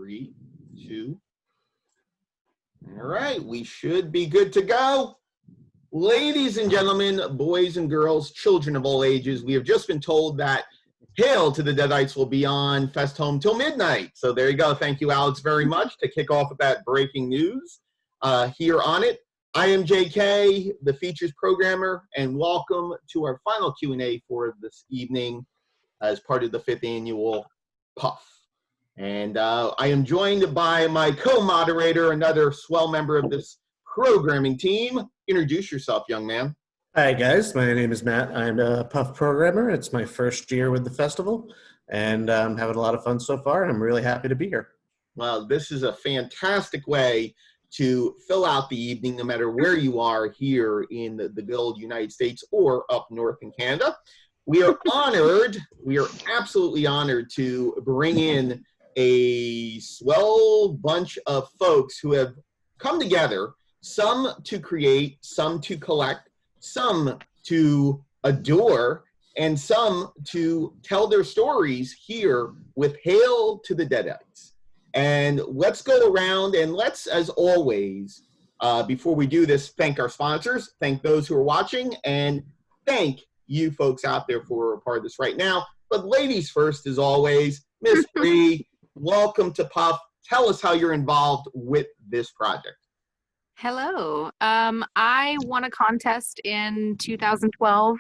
3, 2. All right, we should be good to go. Ladies and gentlemen, boys and girls, children of all ages, we have just been told that Hail to the Deadites will be on Fest Home till midnight. So there you go. Thank you, Alex, very much to kick off with that breaking news here on it. I am JK, the features programmer, and welcome to our final Q&A for this evening as part of the 5th annual Puff. And I am joined by my co-moderator, another swell member of this programming team. Introduce yourself, young man. Hi, guys. My name is Matt. I'm a Puff programmer. It's my first year with the festival, and I'm having a lot of fun so far, and I'm really happy to be here. Well, this is a fantastic way to fill out the evening, no matter where you are here in the good old United States or up north in Canada. We are honored, we are absolutely honored to bring in a swell bunch of folks who have come together, some to create, some to collect, some to adore, and some to tell their stories here with Hail to the Deadites. And let's go around and let's, as always, before we do this, thank our sponsors, thank those who are watching, and thank you folks out there for a part of this right now. But ladies first, as always, Miss Bree, welcome to Puff. Tell us how you're involved with this project. Hello. I won a contest in 2012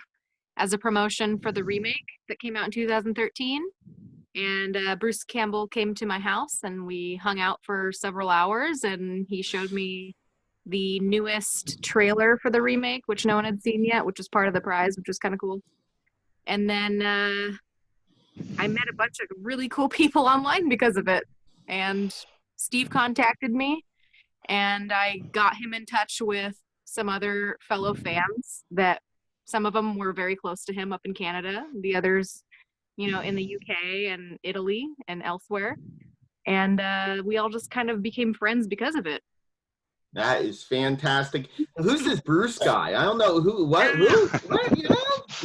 as a promotion for the remake that came out in 2013. And Bruce Campbell came to my house and we hung out for several hours, and he showed me the newest trailer for the remake, which no one had seen yet, which was part of the prize, which was kind of cool. And then I met a bunch of really cool people online because of it. And Steve contacted me, and I got him in touch with some other fellow fans that some of them were very close to him up in Canada, the others, you know, in the UK and Italy and elsewhere. And we all just kind of became friends because of it. That is fantastic. Who's this Bruce guy? I don't know what, you know,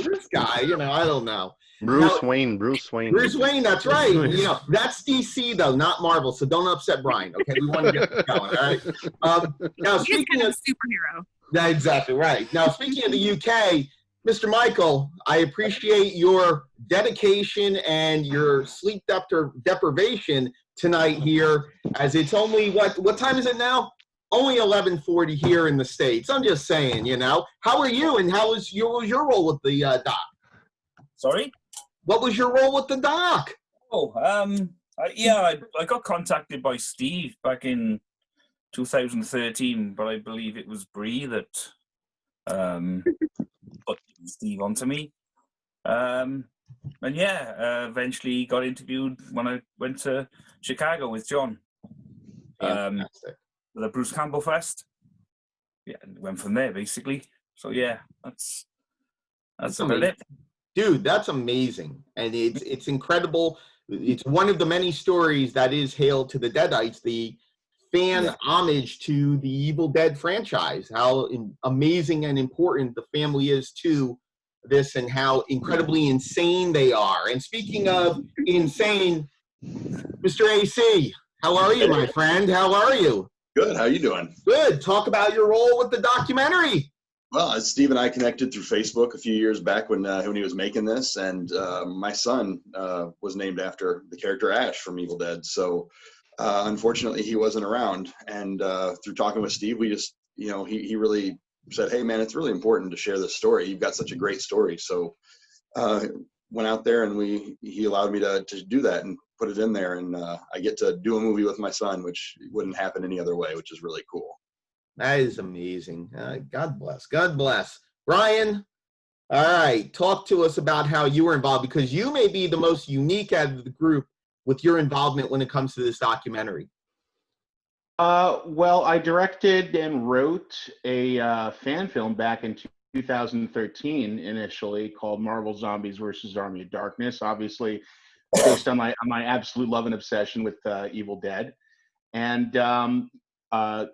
Bruce guy, you know, I don't know. Bruce Wayne, that's right. You know, that's DC though, not Marvel. So don't upset Brian. Okay, we want to get this going. All right. Now speaking of superhero. Yeah, exactly right. Now speaking of the UK, Mr. Michael, I appreciate your dedication and your sleep deprivation tonight here, as it's only what time is it now? Only 11:40 here in the States. I'm just saying, you know. How are you, and how was your role with the doc? Sorry? What was your role with the doc? Oh, I got contacted by Steve back in 2013, but I believe it was Bree that put Steve onto me. And yeah, eventually got interviewed when I went to Chicago with John. The Bruce Campbell Fest. Yeah, and went from there basically. So yeah, that's about it. Dude, that's amazing. And it's incredible. It's one of the many stories that is Hail to the Deadites, the fan homage to the Evil Dead franchise, how amazing and important the family is to this and how incredibly insane they are. And speaking of insane, Mr. AC, how are you, my friend? How are you? Good. How you doing? Good. Talk about your role with the documentary. Well, Steve and I connected through Facebook a few years back when he was making this, and my son was named after the character Ash from Evil Dead. So unfortunately, he wasn't around. And through talking with Steve, we just, you know, he really said, "Hey, man, it's really important to share this story. You've got such a great story." So went out there, and he allowed me to do that and put it in there, and I get to do a movie with my son, which wouldn't happen any other way, which is really cool. That is amazing. God bless. God bless. Brian, all right, talk to us about how you were involved, because you may be the most unique out of the group with your involvement when it comes to this documentary. Well, I directed and wrote a fan film back in 2013 initially called Marvel Zombies vs. Army of Darkness, obviously based on my absolute love and obsession with Evil Dead. And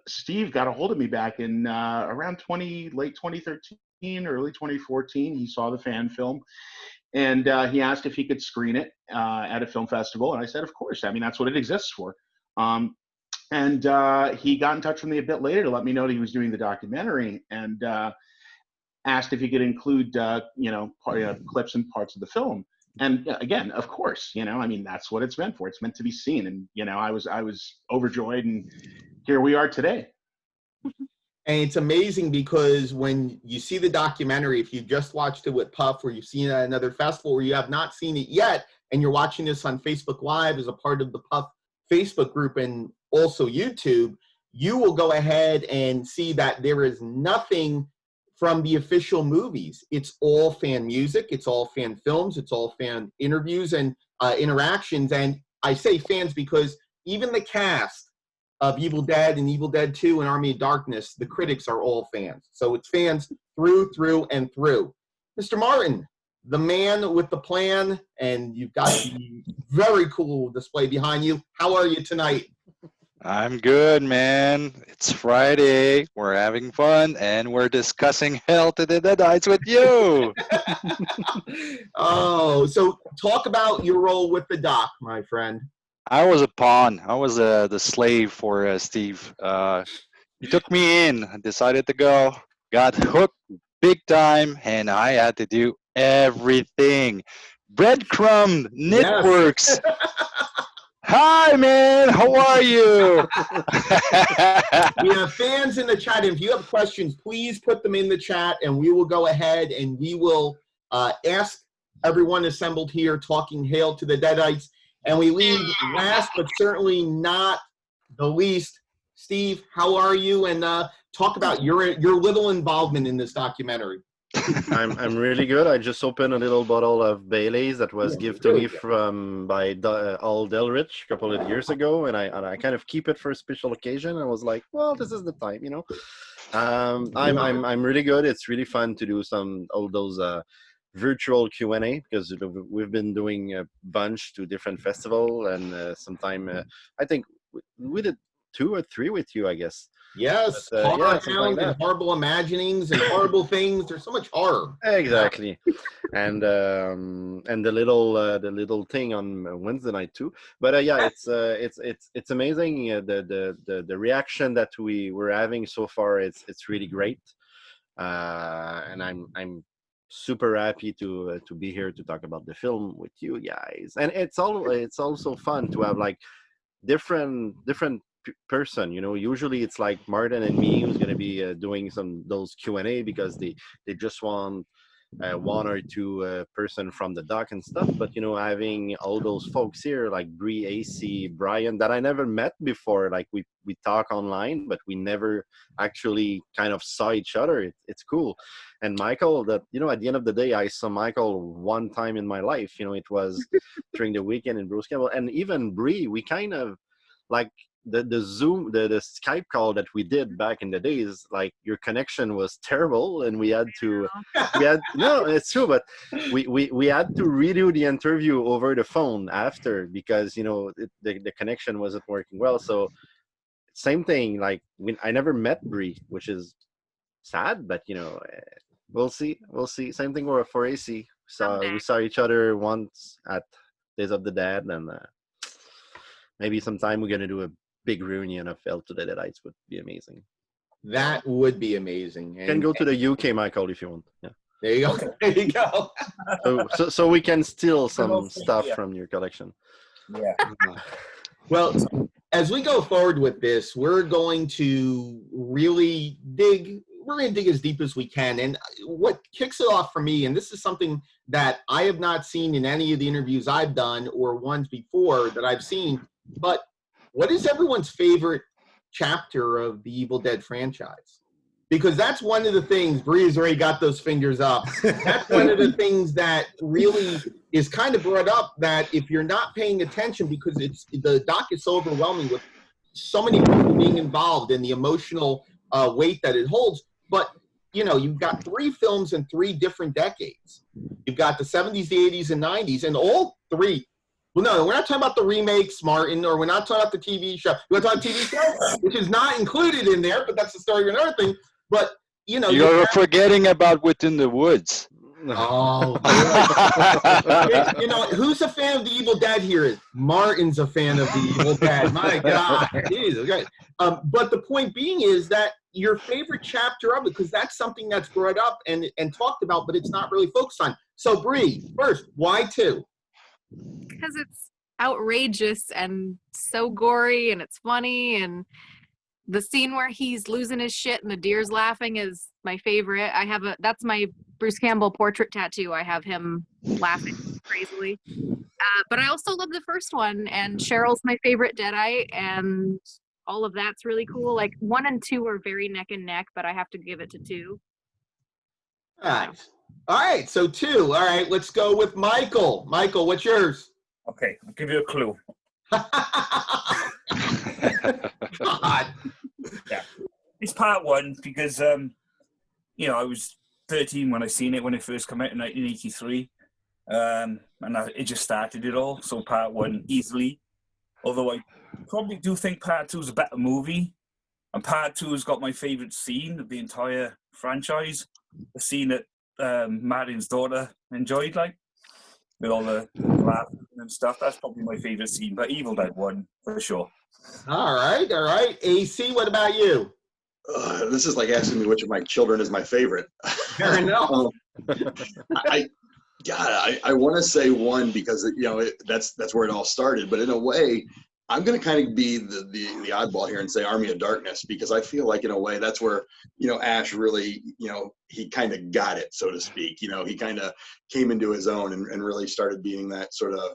Steve got a hold of me back in around late 2013, early 2014. He saw the fan film, and he asked if he could screen it at a film festival. And I said, of course. I mean, that's what it exists for. And he got in touch with me a bit later to let me know that he was doing the documentary, and asked if he could include, clips and parts of the film. And again, of course, I mean, that's what it's meant for. It's meant to be seen. And, I was overjoyed, and here we are today. And it's amazing because when you see the documentary, if you just watched it with Puff, or you've seen it at another festival, or you have not seen it yet, and you're watching this on Facebook Live as a part of the Puff Facebook group and also YouTube, you will go ahead and see that there is nothing from the official movies. It's all fan music, it's all fan films, it's all fan interviews and interactions. And I say fans because even the cast of Evil Dead and Evil Dead 2 and Army of Darkness, the critics are all fans. So it's fans through and through. Mr. Martin, the man with the plan, and you've got the very cool display behind you. How are you tonight? I'm good, man. It's Friday. We're having fun, and we're discussing Hell to the Deadites with you. Oh, so talk about your role with the doc, my friend. I was a pawn. I was the slave for Steve. He took me in. I decided to go. Got hooked big time, and I had to do everything. Breadcrumb networks. Yes. Hi, man. How are you? We have fans in the chat. If you have questions, please put them in the chat, and we will go ahead and we will ask everyone assembled here talking Hail to the Deadites. And we leave last but certainly not the least. Steve, how are you? And talk about your little involvement in this documentary. I'm really good. I just opened a little bottle of Bailey's that was given to me by Al Delrich a couple of years ago, and I kind of keep it for a special occasion. I was like, well, this is the time, I'm really good. It's really fun to do all those virtual Q&A, because we've been doing a bunch to different festivals, and sometime I think we did 2 or 3 with you, I guess. Yes, horror sounds and horrible imaginings and horrible things. There's so much horror. Exactly, and the little thing on Wednesday night too. But it's amazing. The reaction that we were having so far. It's really great, and I'm super happy to be here to talk about the film with you guys. And it's also fun to have like different person, usually it's like Martin and me who's going to be doing those Q&A, because they just want 1 or 2 person from the doc and stuff. But having all those folks here like Bree, AC, Brian, that I never met before, like we talk online but we never actually kind of saw each other. It's cool. And Michael, that at the end of the day, I saw Michael 1 time in my life. It was during the weekend in Bruce Campbell. And even Bree, we kind of like the Zoom, the Skype call that we did back in the days, like your connection was terrible, and we had no, it's true, but we had to redo the interview over the phone after, because the connection wasn't working well. So same thing, like I never met Bree, which is sad, but we'll see. Same thing for AC. We saw each other once at Days of the Dead, and maybe sometime we're gonna do a big reunion of Hell to the Deadites. Would be amazing. That would be amazing. You can go to the UK, Michael, if you want. Yeah. There you go. There you go. so we can steal some stuff from your collection. Yeah. Well, as we go forward with this, we're going to really dig. We're going to dig as deep as we can. And what kicks it off for me, and this is something that I have not seen in any of the interviews I've done or ones before that I've seen, but what is everyone's favorite chapter of the Evil Dead franchise? Because that's one of the things, Bree's already got those fingers up. That's one of the things that really is kind of brought up, that if you're not paying attention, because the doc is so overwhelming with so many people being involved and the emotional weight that it holds. But, you've got 3 films in 3 different decades. You've got the 70s, the 80s, and 90s, and all 3. Well, no, we're not talking about the remakes, Martin, or we're not talking about the TV show. We're talking TV show, which is not included in there, but that's the story of another thing. But, You're forgetting about Within the Woods. Oh, boy. You know, who's a fan of the Evil Dead here? Martin's a fan of the Evil Dead. My God. Jesus Christ. But the point being is that your favorite chapter of it, because that's something that's brought up and talked about, but it's not really focused on. So, Bree, first, why 2? Because it's outrageous and so gory and it's funny, and the scene where he's losing his shit and the deer's laughing is my favorite. That's my Bruce Campbell portrait tattoo. I have him laughing crazily. But I also love the first one, and Cheryl's my favorite Deadite, and all of that's really cool. Like 1 and 2 are very neck and neck, but I have to give it to 2. Nice. All right, so 2. All right, let's go with Michael. Michael, what's yours? Okay, I'll give you a clue. God. Yeah, it's part 1 because you know, I was 13 when I seen it when it first came out in 1983, and it just started it all. So part 1 easily, although I probably do think part 2 is a better movie, and part 2 has got my favorite scene of the entire franchise, the scene that Martin's daughter enjoyed, like with all the laughing and stuff. That's probably my favorite scene, but Evil Dead 1 for sure. All right. AC, what about you? This is like asking me which of my children is my favorite. Fair enough. I want to say 1 because you know that's where it all started. But in a way, I'm going to kind of be the oddball here and say Army of Darkness, because I feel like in a way that's where, you know, Ash really, you know, he kind of got it, so to speak. You know, he kind of came into his own and really started being that sort of,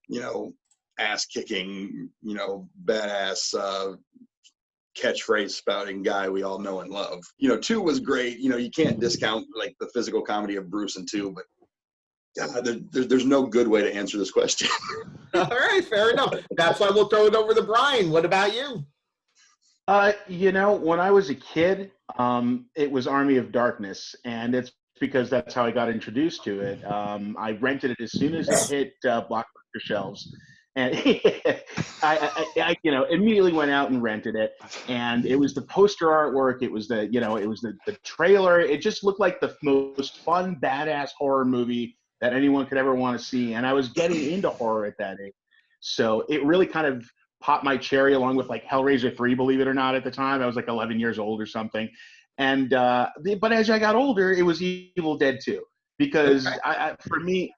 you know, ass kicking, you know, badass catchphrase spouting guy we all know and love. You know, 2 was great. You know, you can't discount like the physical comedy of Bruce in 2, but there's no good way to answer this question. All right, fair enough. That's why we'll throw it over to Brian. What about you? You know, when I was a kid, it was Army of Darkness, and it's because that's how I got introduced to it. I rented it as soon as it hit Blockbuster shelves, and I you know, immediately went out and rented it. And it was the poster artwork, it was the, you know, it was the trailer. It just looked like the most fun, badass horror movie that anyone could ever want to see. And I was getting into horror at that age, so it really kind of popped my cherry, along with like Hellraiser 3, believe it or not. At the time, I was like 11 years old or something. And but as I got older, it was Evil Dead 2, because for me,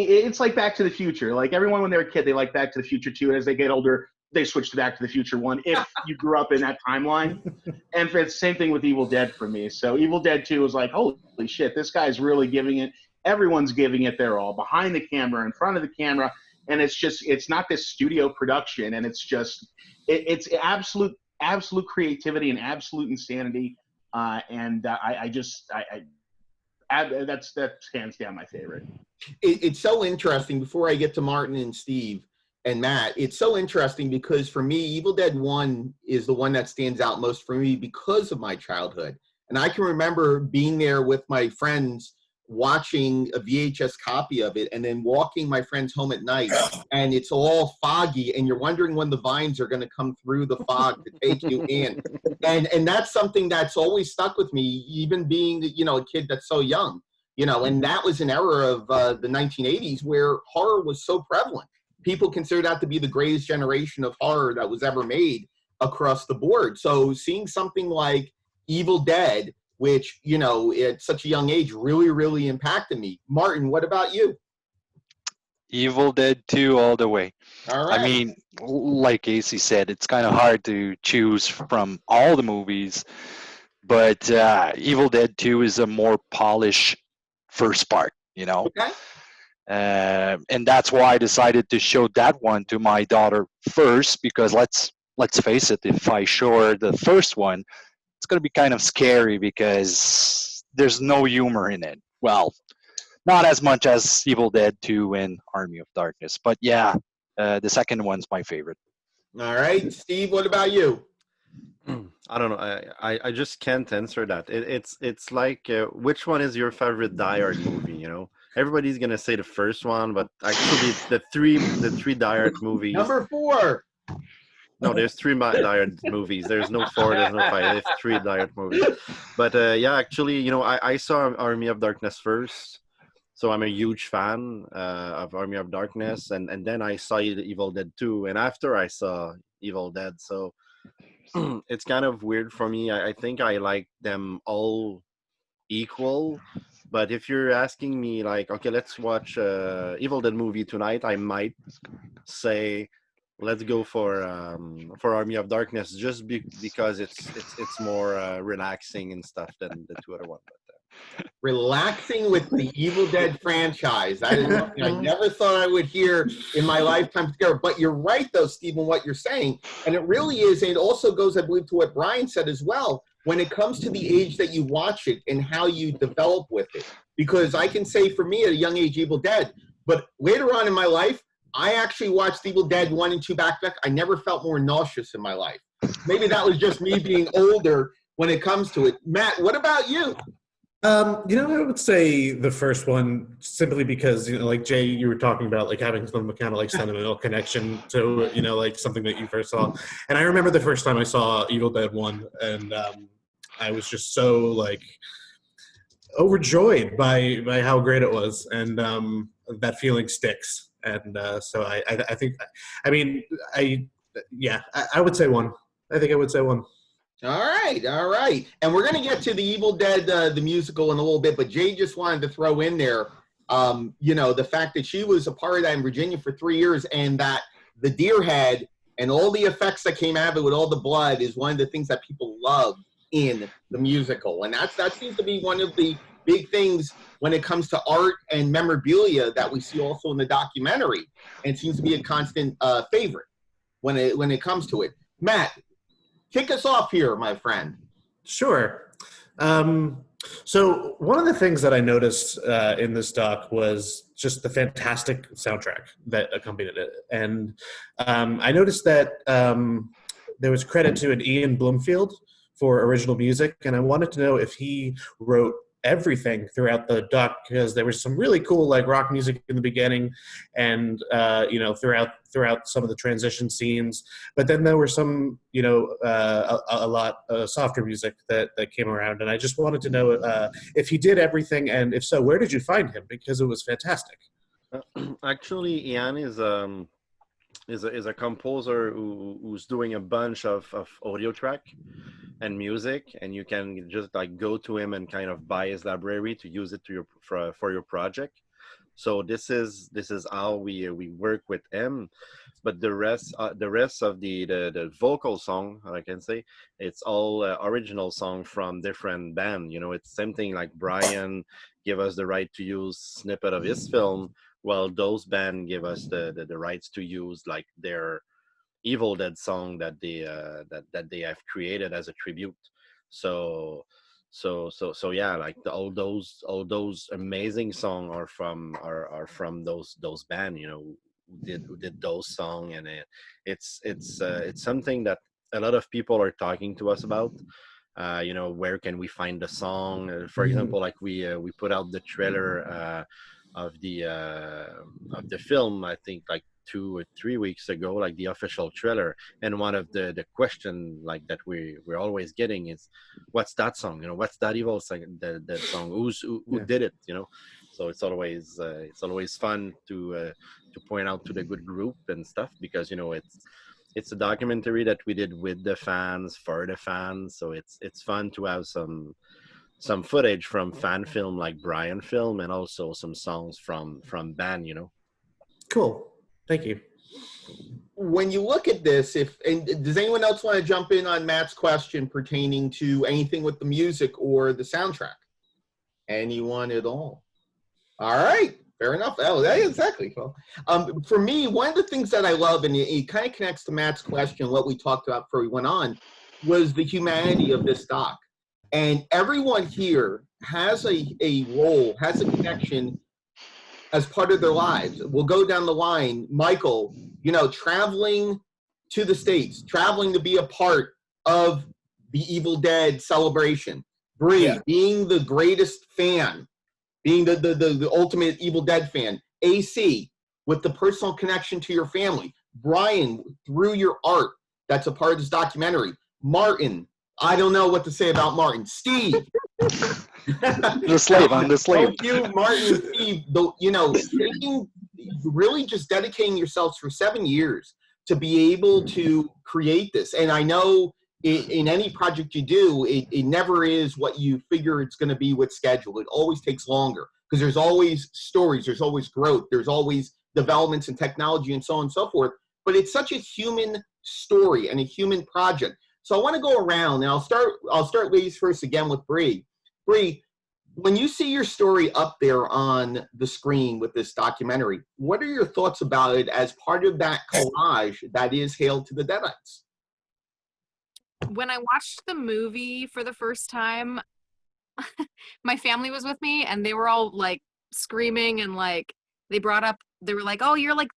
it's like Back to the Future. Like everyone when they're a kid, they like Back to the Future 2, and as they get older, they switch to Back to the Future 1 if you grew up in that timeline. And it's the same thing with Evil Dead for me. So Evil Dead 2 was like, holy shit, this guy's really giving it. Everyone's giving it their all, behind the camera, in front of the camera. And it's not this studio production, and it's it's absolute creativity and absolute insanity. That's hands down my favorite. It's so interesting. Before I get to Martin and Steve and Matt, it's so interesting because for me, Evil Dead 1 is the one that stands out most for me because of my childhood. And I can remember being there with my friends watching a VHS copy of it, and then walking my friends home at night, and it's all foggy, and you're wondering when the vines are going to come through the fog to take you in. And that's something that's always stuck with me, even being, you know, a kid that's so young, you know. And that was an era of the 1980s where horror was so prevalent. People consider that to be the greatest generation of horror that was ever made across the board. So seeing something like Evil Dead, which, you know, at such a young age really, really impacted me. Martin, what about you? Evil Dead 2 all the way. All right. I mean, like AC said, it's kind of hard to choose from all the movies, but Evil Dead 2 is a more polished first part, you know? Okay. And that's why I decided to show that one to my daughter first, because let's face it, if I show her the first one, it's going to be kind of scary because there's no humor in it. Well, not as much as Evil Dead 2 and Army of Darkness. But yeah, the second one's my favorite. All right. Steve, what about you? I don't know. I just can't answer that. It's like, which one is your favorite Die Hard movie, you know? Everybody's going to say the first one, but actually the three Die Hard movies. Number 4. No, there's three Die Hard movies. There's no four, there's no five. There's three Die Hard movies. But yeah, actually, you know, I saw Army of Darkness first. So I'm a huge fan of Army of Darkness. And then I saw Evil Dead 2. And after I saw Evil Dead. So it's kind of weird for me. I think I like them all equal. But if you're asking me, like, okay, let's watch Evil Dead movie tonight, I might say let's go for Army of Darkness just because it's more relaxing and stuff than the two other ones. Relaxing with the Evil Dead franchise. That is something I never thought I would hear in my lifetime together. But you're right, though, Stephen, what you're saying. And it really is. And it also goes, I believe, to what Brian said as well, when it comes to the age that you watch it and how you develop with it. Because I can say for me at a young age, Evil Dead. But later on in my life, I actually watched Evil Dead 1 and 2 back-to-back. I never felt more nauseous in my life. Maybe that was just me being older when it comes to it. Matt, what about you? You know, I would say the first one simply because, you know, like Jay, you were talking about like having some kind of like sentimental connection to, you know, like something that you first saw. And I remember the first time I saw Evil Dead 1 and I was just so like overjoyed by how great it was. And that feeling sticks. And so I think, I mean, I would say 1. I think I would say 1. All right. And we're going to get to the Evil Dead, the musical in a little bit, but Jay just wanted to throw in there, you know, the fact that she was a part of that in Virginia for 3 years and that the deer head and all the effects that came out of it with all the blood is one of the things that people love in the musical. And that seems to be one of the big things when it comes to art and memorabilia that we see also in the documentary. And it seems to be a constant favorite when it comes to it. Matt, kick us off here, my friend. Sure. So one of the things that I noticed in this doc was just the fantastic soundtrack that accompanied it. And I noticed that there was credit to an Ian Bloomfield for original music. And I wanted to know if he wrote everything throughout the doc, because there was some really cool like rock music in the beginning and you know, throughout some of the transition scenes, but then there were some, you know, a lot softer music that came around, and I just wanted to know if he did everything, and if so, where did you find him, because it was fantastic. Actually, Ian is a composer who's doing a bunch of audio track and music, and you can just like go to him and kind of buy his library to use it to for your project. So this is how we work with him. But the rest of the vocal song, I can say, it's all original song from different band. You know, it's same thing like Brian give us the right to use snippet of his film. Well, those band give us the rights to use like their Evil Dead song that they have created as a tribute. So yeah, like all those amazing songs are from those band, you know, who did those songs, and it's something that a lot of people are talking to us about. You know, where can we find the song? For example, like we put out the trailer of the film, I think like 2 or 3 weeks ago, like the official trailer, and one of the question like that we're always getting is, what's that song, you know, what's that evil song, that song, who did it, you know? So it's always fun to point out to the good group and stuff, because you know it's a documentary that we did with the fans, for the fans, so it's fun to have some footage from fan film like Brian film, and also some songs from band, you know. Cool. Thank you. When you look at this, and does anyone else want to jump in on Matt's question pertaining to anything with the music or the soundtrack? Anyone at all? All right, fair enough. Oh, exactly. Well, for me, one of the things that I love, and it kind of connects to Matt's question, what we talked about before we went on, was the humanity of this doc. And everyone here has a role, has a connection as part of their lives. We'll go down the line. Michael, you know, traveling to the States, traveling to be a part of the Evil Dead celebration. Bree, being the greatest fan, being the ultimate Evil Dead fan. AC, with the personal connection to your family. Brian, through your art that's a part of this documentary. Martin, I don't know what to say about Martin. Steve. The slave, I'm the slave. Both you, Martin, and Steve, really just dedicating yourselves for 7 years to be able to create this. And I know in any project you do, it never is what you figure it's going to be with schedule. It always takes longer because there's always stories, there's always growth, there's always developments in technology and so on and so forth. But it's such a human story and a human project. So I want to go around, and I'll start ladies first again with Bree. Bree, when you see your story up there on the screen with this documentary, what are your thoughts about it as part of that collage that is Hail to the Deadites? When I watched the movie for the first time, my family was with me, and they were all like screaming, and like they were like, oh, you're like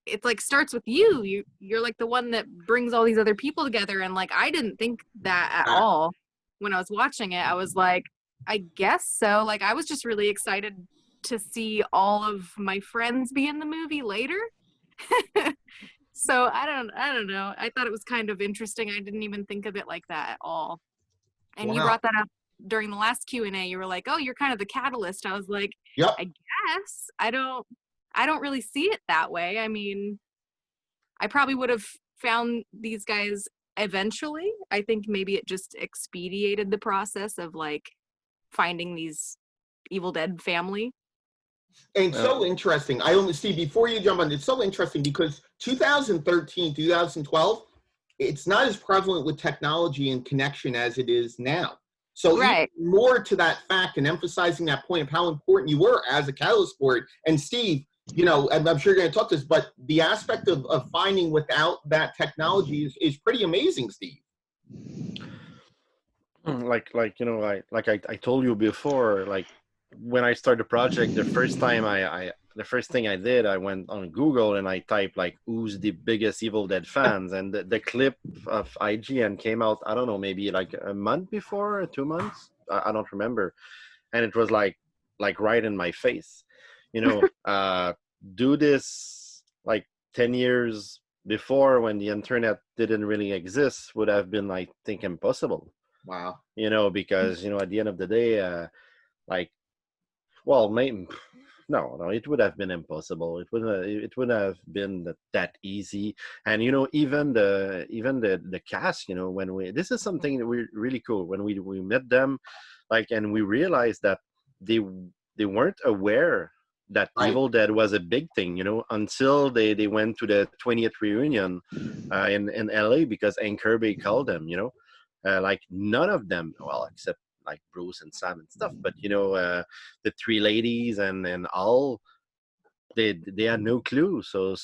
it like starts with you're like the one that brings all these other people together. And like, I didn't think that at all when I was watching it. I was like, I guess so. Like, I was just really excited to see all of my friends be in the movie later. So I don't know. I thought it was kind of interesting. I didn't even think of it like that at all. And you brought that up during the last Q&A. You were like, oh, you're kind of the catalyst. I was like, yep. I guess. I don't really see it that way. I mean, I probably would have found these guys eventually. I think maybe it just expedited the process of like finding these Evil Dead family. And so interesting. Steve, before you jump on, it's so interesting because 2013, 2012, it's not as prevalent with technology and connection as it is now. So even more to that fact and emphasizing that point of how important you were as a catalyst for it. And Steve, you know, and I'm sure you're going to talk this, but the aspect of finding without that technology is pretty amazing, Steve. Like you know, I told you before, like when I started the project, the first thing I did, I went on Google and I typed like, who's the biggest Evil Dead fans? And the clip of IGN came out, I don't know, maybe like a month before, 2 months, I don't remember. And it was like right in my face, you know. Do this like 10 years before, when the internet didn't really exist, would have been, I think, impossible. Wow. You know, because, you know, at the end of the day, like, well, maybe no, it would have been impossible. It wouldn't have been that easy. And you know, even the cast, you know, this is something that we're really cool when we met them, like, and we realized that they weren't aware that Evil Dead was a big thing, you know, until they went to the 20th reunion in LA, because Hank Kirby called them, you know, like none of them, well, except like Bruce and Sam and stuff, but you know, the three ladies and all, they had no clue. So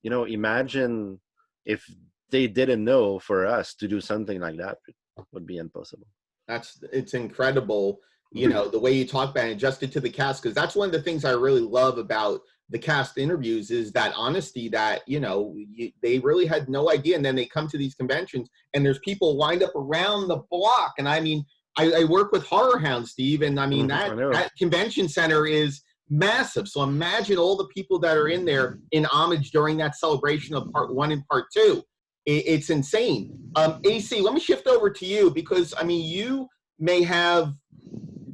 you know, imagine if they didn't know, for us to do something like that, it would be impossible. It's incredible, you know, the way you talk about it, adjusted to the cast, because that's one of the things I really love about the cast interviews, is that honesty that, you know, they really had no idea. And then they come to these conventions and there's people lined up around the block. And I mean, I work with Horror Hound, Steve, and I mean, that convention center is massive. So imagine all the people that are in there in homage during that celebration of part 1 and part 2. It's insane. AC, let me shift over to you, because I mean, you may have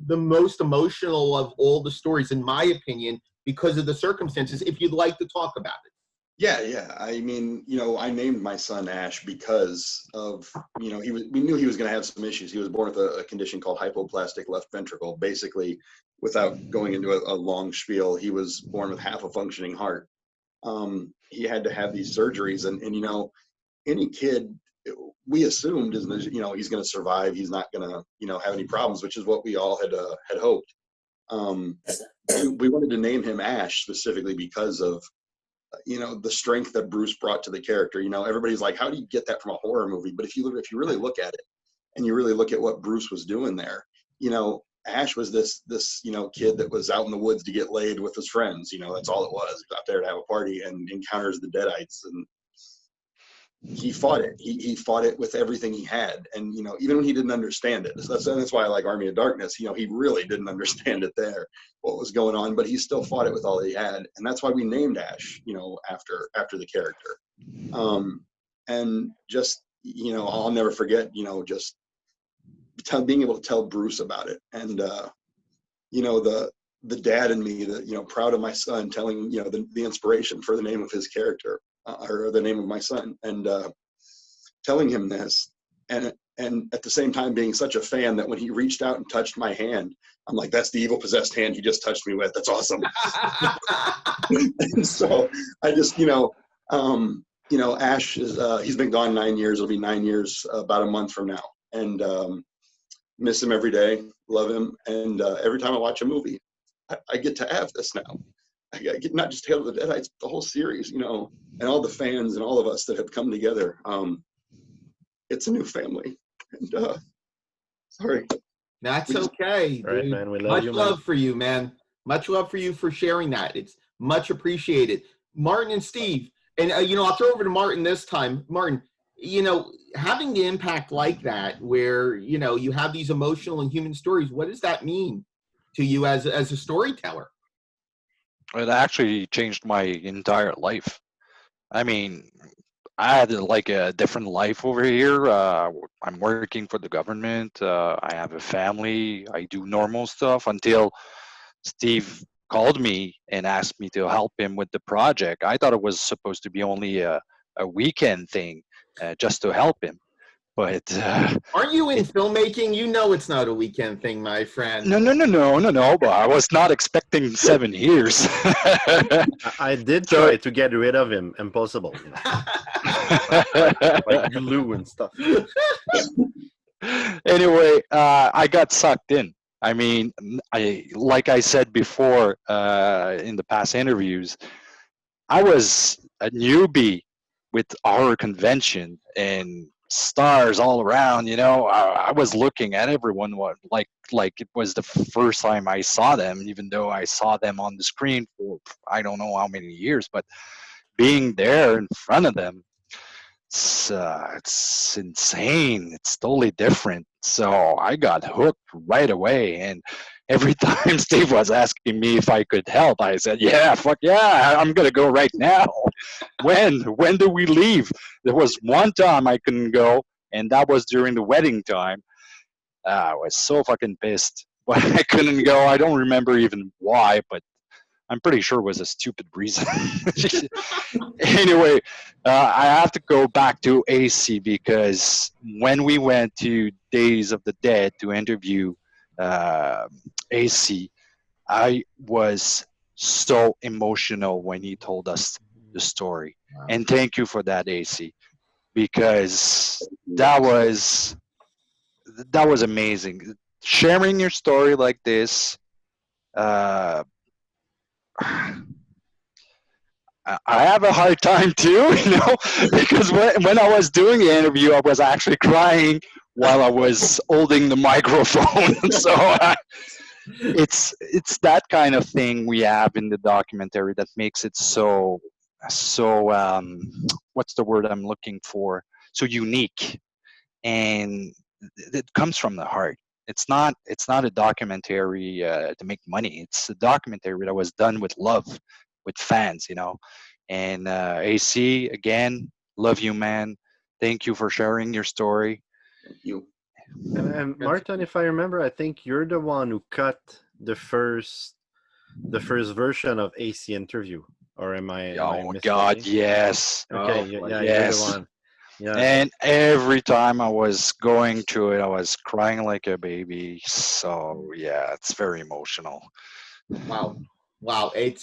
the most emotional of all the stories, in my opinion, because of the circumstances, if you'd like to talk about it. Yeah. I mean, you know, I named my son Ash because of, you know, we knew he was going to have some issues. He was born with a condition called hypoplastic left ventricle. Basically, without going into a long spiel, he was born with half a functioning heart. He had to have these surgeries, and you know, any kid, we assumed, is, you know, he's going to survive. He's not going to, you know, have any problems, which is what we all had hoped. We wanted to name him Ash specifically because of, you know, the strength that Bruce brought to the character. You know, everybody's like, how do you get that from a horror movie? But if you really look at it, and you really look at what Bruce was doing there, you know, Ash was this you know, kid that was out in the woods to get laid with his friends. You know, that's all it was. Out there to have a party, and encounters the Deadites, and he fought it. He fought it with everything he had. And, you know, even when he didn't understand it, that's why I like Army of Darkness. You know, he really didn't understand it there, what was going on, but he still fought it with all he had. And that's why we named Ash, you know, after the character. and just, I'll never forget, just being able to tell Bruce about it. And, the dad in me, proud of my son, telling, the inspiration for the name of his character, or the name of my son, and telling him this, and at the same time being such a fan that when he reached out and touched my hand, I'm like, that's the evil possessed hand he just touched me with. That's awesome. And so I just, Ash is, he's been gone 9 years. It'll be 9 years, about a month from now. And miss him every day, love him. And every time I watch a movie, I get to have this now. I get not just Tale of the Deadites, the whole series, and all the fans and all of us that have come together. It's a new family. And sorry. That's okay. All right, man. We love Much you, love man. for you, man. Much love for you for sharing that. It's much appreciated. Martin and Steve, and I'll throw over to Martin this time. Martin, having the impact like that, where you have these emotional and human stories, what does that mean to you as a storyteller? It actually changed my entire life. I mean, I had like a different life over here. I'm working for the government. I have a family. I do normal stuff until Steve called me and asked me to help him with the project. I thought it was supposed to be only a weekend thing, just to help him. But aren't you in filmmaking? It's not a weekend thing, my friend. No. But I was not expecting 7 years. I did try to get rid of him. Impossible. Like glue and stuff. Anyway, I got sucked in. I mean, like I said before in the past interviews, I was a newbie with horror convention and stars all around. I was looking at everyone like it was the first time I saw them, even though I saw them on the screen for I don't know how many years. But being there in front of them, it's insane. It's totally different. So I got hooked right away. And every time Steve was asking me if I could help, I said, yeah, fuck yeah, I'm going to go right now. When do we leave? There was one time I couldn't go, and that was during the wedding time. I was so fucking pissed. But I couldn't go. I don't remember even why, but I'm pretty sure it was a stupid reason. Anyway, I have to go back to AC because when we went to Days of the Dead to interview AC, I was so emotional when he told us the story. Wow. And thank you for that, AC, because that was amazing. Sharing your story like this, I have a hard time too, because when I was doing the interview, I was actually crying while I was holding the microphone. So it's that kind of thing we have in the documentary that makes it so what's the word I'm looking for? So unique, and it comes from the heart. It's not a documentary to make money. It's a documentary that was done with love, with fans, And AC, again, love you, man. Thank you for sharing your story. Thank you. And Martin, if I remember, I think you're the one who cut the first version of AC interview, or am I? Oh God, yes. Okay, yes. You're the one. Yeah. And every time I was going through it, I was crying like a baby. So yeah, it's very emotional. Wow. And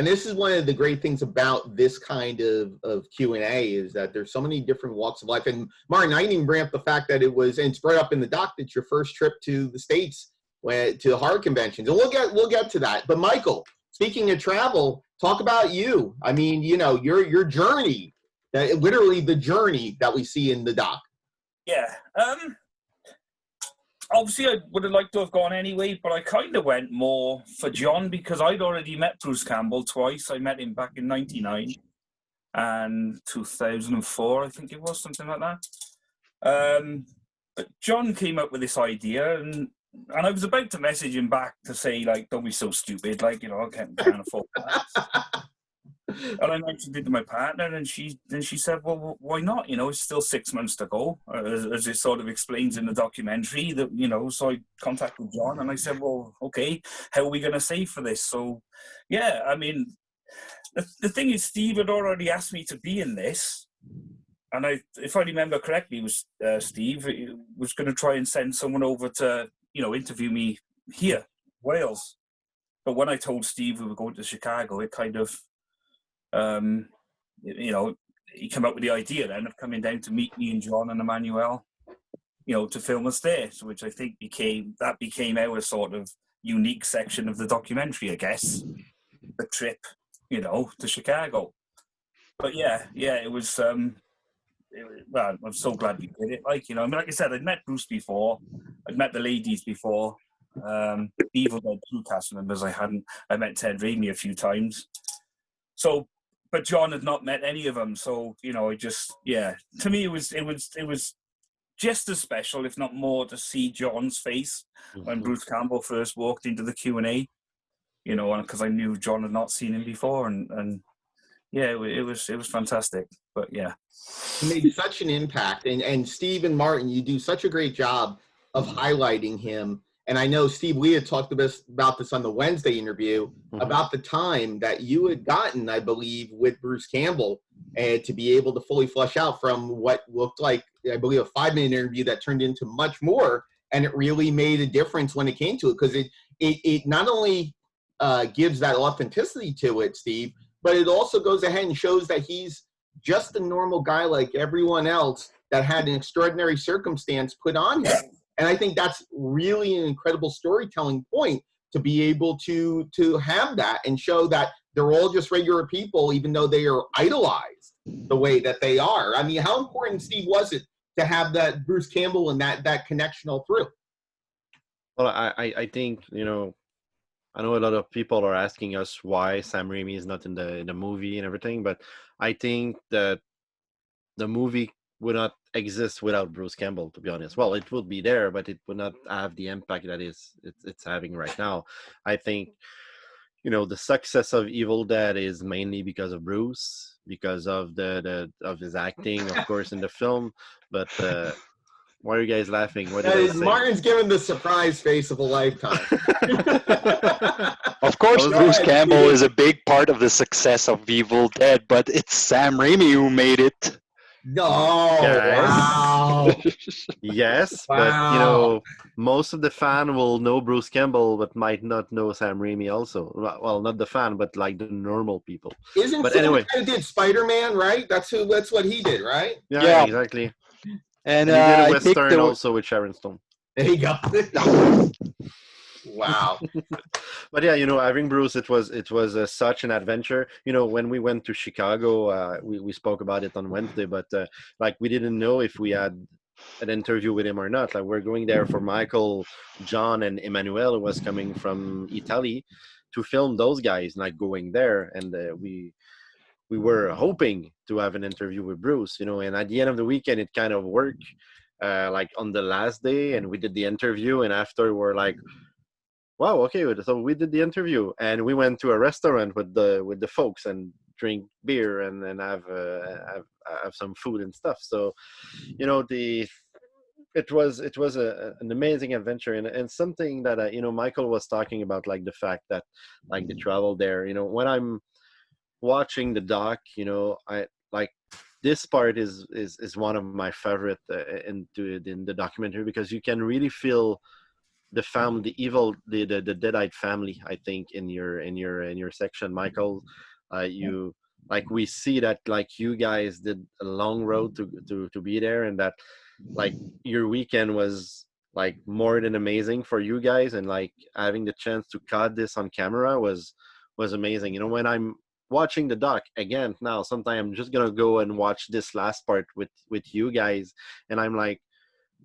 this is one of the great things about this kind of Q&A is that there's so many different walks of life. And Martin, I didn't even bring up the fact that it's brought up in the doc that your first trip to the States to the horror conventions. And we'll get to that. But Michael, speaking of travel, talk about you. I mean, your journey, literally the journey that we see in the doc. Yeah. Obviously, I would have liked to have gone anyway, but I kind of went more for John because I'd already met Bruce Campbell twice. I met him back in '99 and 2004, I think it was, something like that. But John came up with this idea, and I was about to message him back to say, like, don't be so stupid, like, I can't afford that. And I mentioned it to my partner, and she said, "Well, why not? You know, it's still 6 months to go," as it sort of explains in the documentary. That, you know, so I contacted John, and I said, "Well, okay, how are we going to save for this?" So, yeah, I mean, the thing is, Steve had already asked me to be in this, and if I remember correctly, it was Steve was going to try and send someone over to, you know, interview me here, Wales. But when I told Steve we were going to Chicago, it kind of, you know, he came up with the idea then of coming down to meet me and John and Emmanuel, you know, to film us there, so which I think became our sort of unique section of the documentary, I guess, the trip, you know, to Chicago. But yeah, it was. Well, I'm so glad we did it. Like, you know, I mean, like I said, I'd met Bruce before, I'd met the ladies before, Evil Dead 2 cast members I hadn't. I met Ted Raimi a few times. So, but John had not met any of them. So, you know, to me, it was just as special, if not more, to see John's face when Bruce Campbell first walked into the Q&A, you know, because I knew John had not seen him before, and yeah, it was fantastic. But yeah, He made such an impact, and Steve and Martin, you do such a great job of highlighting him. And I know, Steve, we had talked about this on the Wednesday interview, about the time that you had gotten, I believe, with Bruce Campbell, and to be able to fully flesh out from what looked like, I believe, a 5-minute interview that turned into much more. And it really made a difference when it came to it, because it not only gives that authenticity to it, Steve, but it also goes ahead and shows that he's just a normal guy like everyone else that had an extraordinary circumstance put on him. And I think that's really an incredible storytelling point, to be able to have that and show that they're all just regular people, even though they are idolized the way that they are. I mean, how important, Steve, was it to have that Bruce Campbell and that connection all through? Well, I think, you know, I know a lot of people are asking us why Sam Raimi is not in the movie and everything, but I think that the movie would not exist without Bruce Campbell, to be honest. Well, it would be there, but it would not have the impact that it's having right now. I think, you know, the success of Evil Dead is mainly because of Bruce, because of of his acting, of course, in the film. But why are you guys laughing? What did I say? Martin's giving the surprise face of a lifetime. Of course, Bruce Campbell is a big part of the success of Evil Dead, but it's Sam Raimi who made it. No, Yes. wow. Yes, Wow. but you know, most of the fan will know Bruce Campbell, but might not know Sam Raimi also. Well, not the fan, but like the normal people. Isn't but Phil anyway, the guy who did Spider-Man, right? That's what he did, right? Yeah, exactly. And he did a I Western think also with Sharon Stone. There you go. Wow. But yeah, you know, having Bruce, it was such an adventure. You know, when we went to Chicago, we spoke about it on Wednesday, but like we didn't know if we had an interview with him or not. Like we're going there for Michael, John, and Emmanuel, who was coming from Italy, to film those guys. Like going there, and we were hoping to have an interview with Bruce. You know, and at the end of the weekend, it kind of worked. Like on the last day, and we did the interview, and after we're like, wow, okay, so we did the interview, and we went to a restaurant with the folks and drink beer and have some food and stuff. So, you know, it was an amazing adventure, and something that you know, Michael was talking about, like the fact that like the travel there. You know, when I'm watching the doc, you know, I like this part is one of my favorite in the documentary, because you can really feel the family, the Deadite family, I think, in your section, Michael. You like, we see that like you guys did a long road to be there, and that like your weekend was like more than amazing for you guys, and like having the chance to cut this on camera was amazing. You know, when I'm watching the doc again now, sometimes I'm just gonna go and watch this last part with you guys, and I'm like,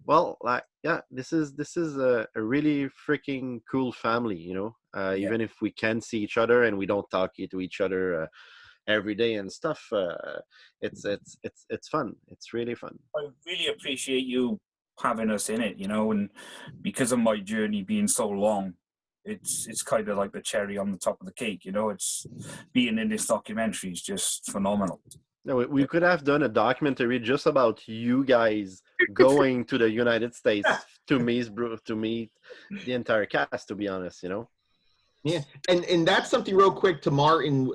well, like, yeah, this is a really freaking cool family, you know. Even if we can see each other and we don't talk to each other every day and stuff, it's fun. It's really fun. I really appreciate you having us in it, you know, and because of my journey being so long, it's kind of like the cherry on the top of the cake. You know, it's being in this documentary is just phenomenal. No, we could have done a documentary just about you guys going to the United States to meet the entire cast. To be honest, you know. Yeah, and that's something real quick to Martin.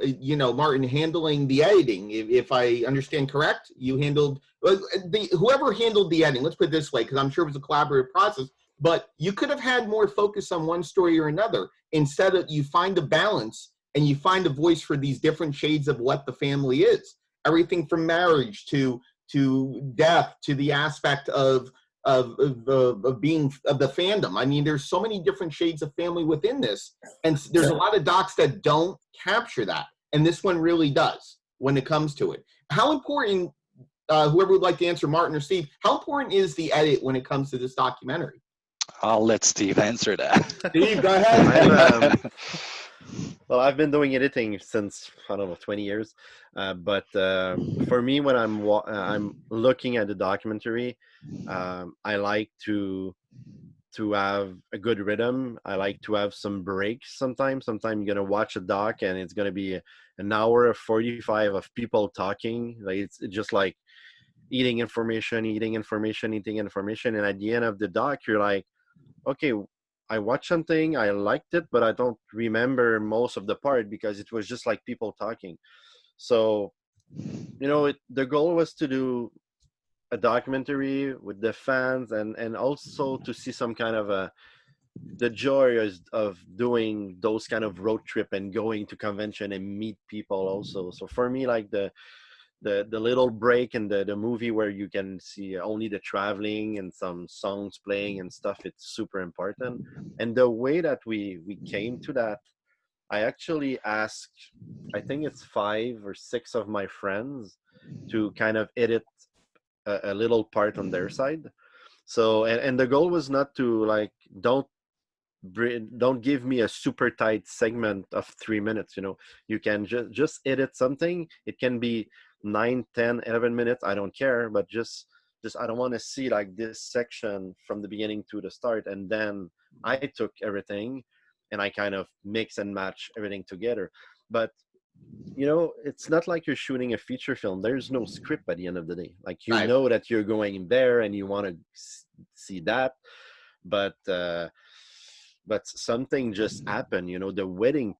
Martin handling the editing. If I understand correct, you handled whoever handled the editing. Let's put it this way, because I'm sure it was a collaborative process. But you could have had more focus on one story or another. Instead of you find a balance and you find a voice for these different shades of what the family is. Everything from marriage to death to the aspect of being of the fandom. I mean, there's so many different shades of family within this, and there's a lot of docs that don't capture that, and this one really does when it comes to it. How important, whoever would like to answer, Martin or Steve, how important is the edit when it comes to this documentary? I'll let Steve answer that. Steve, go ahead. Well, I've been doing editing since, I don't know, 20 years. But for me, when I'm looking at the documentary, I like to have a good rhythm. I like to have some breaks sometimes. Sometimes you're going to watch a doc and it's going to be an hour of 45 of people talking. Like it's just like eating information. And at the end of the doc, you're like, okay, I watched something, I liked it, but I don't remember most of the part because it was just like people talking. So, the goal was to do a documentary with the fans and also to see some kind of the joy of doing those kind of road trip and going to convention and meet people also. So for me, like the little break in the movie where you can see only the traveling and some songs playing and stuff, it's super important. And the way that we came to that, I actually asked, I think it's 5 or 6 of my friends to kind of edit a little part on their side. So and the goal was not to like don't give me a super tight segment of 3 minutes. You can just edit something. It can be 9, 10, 11 minutes, I don't care, but just I don't want to see like this section from the beginning to the start, and then I took everything and I kind of mix and match everything together. But it's not like you're shooting a feature film. There's no script at the end of the day. Like know that you're going there and you want to see that, but something just happened. The wedding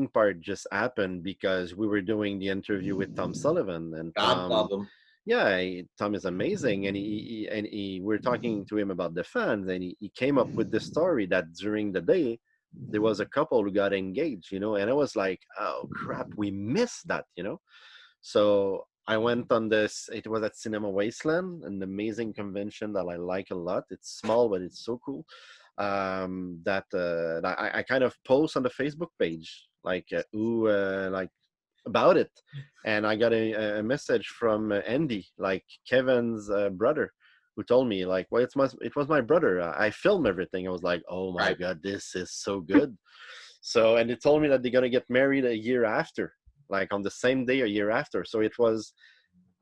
part just happened because we were doing the interview with Tom Sullivan, and Tom is amazing, and he we're talking to him about the fans, and he came up with the story that during the day there was a couple who got engaged, and I was like, oh crap, we missed that. So I went on this, it was at Cinema Wasteland, an amazing convention that I like a lot. It's small, but it's so cool. That I kind of post on the Facebook page, like about it, and I got a message from Andy, like Kevin's brother, who told me like, well, it was my brother. I filmed everything. I was like, oh my god, this is so good. So, and they told me that they're gonna get married a year after, like on the same day a year after. So it was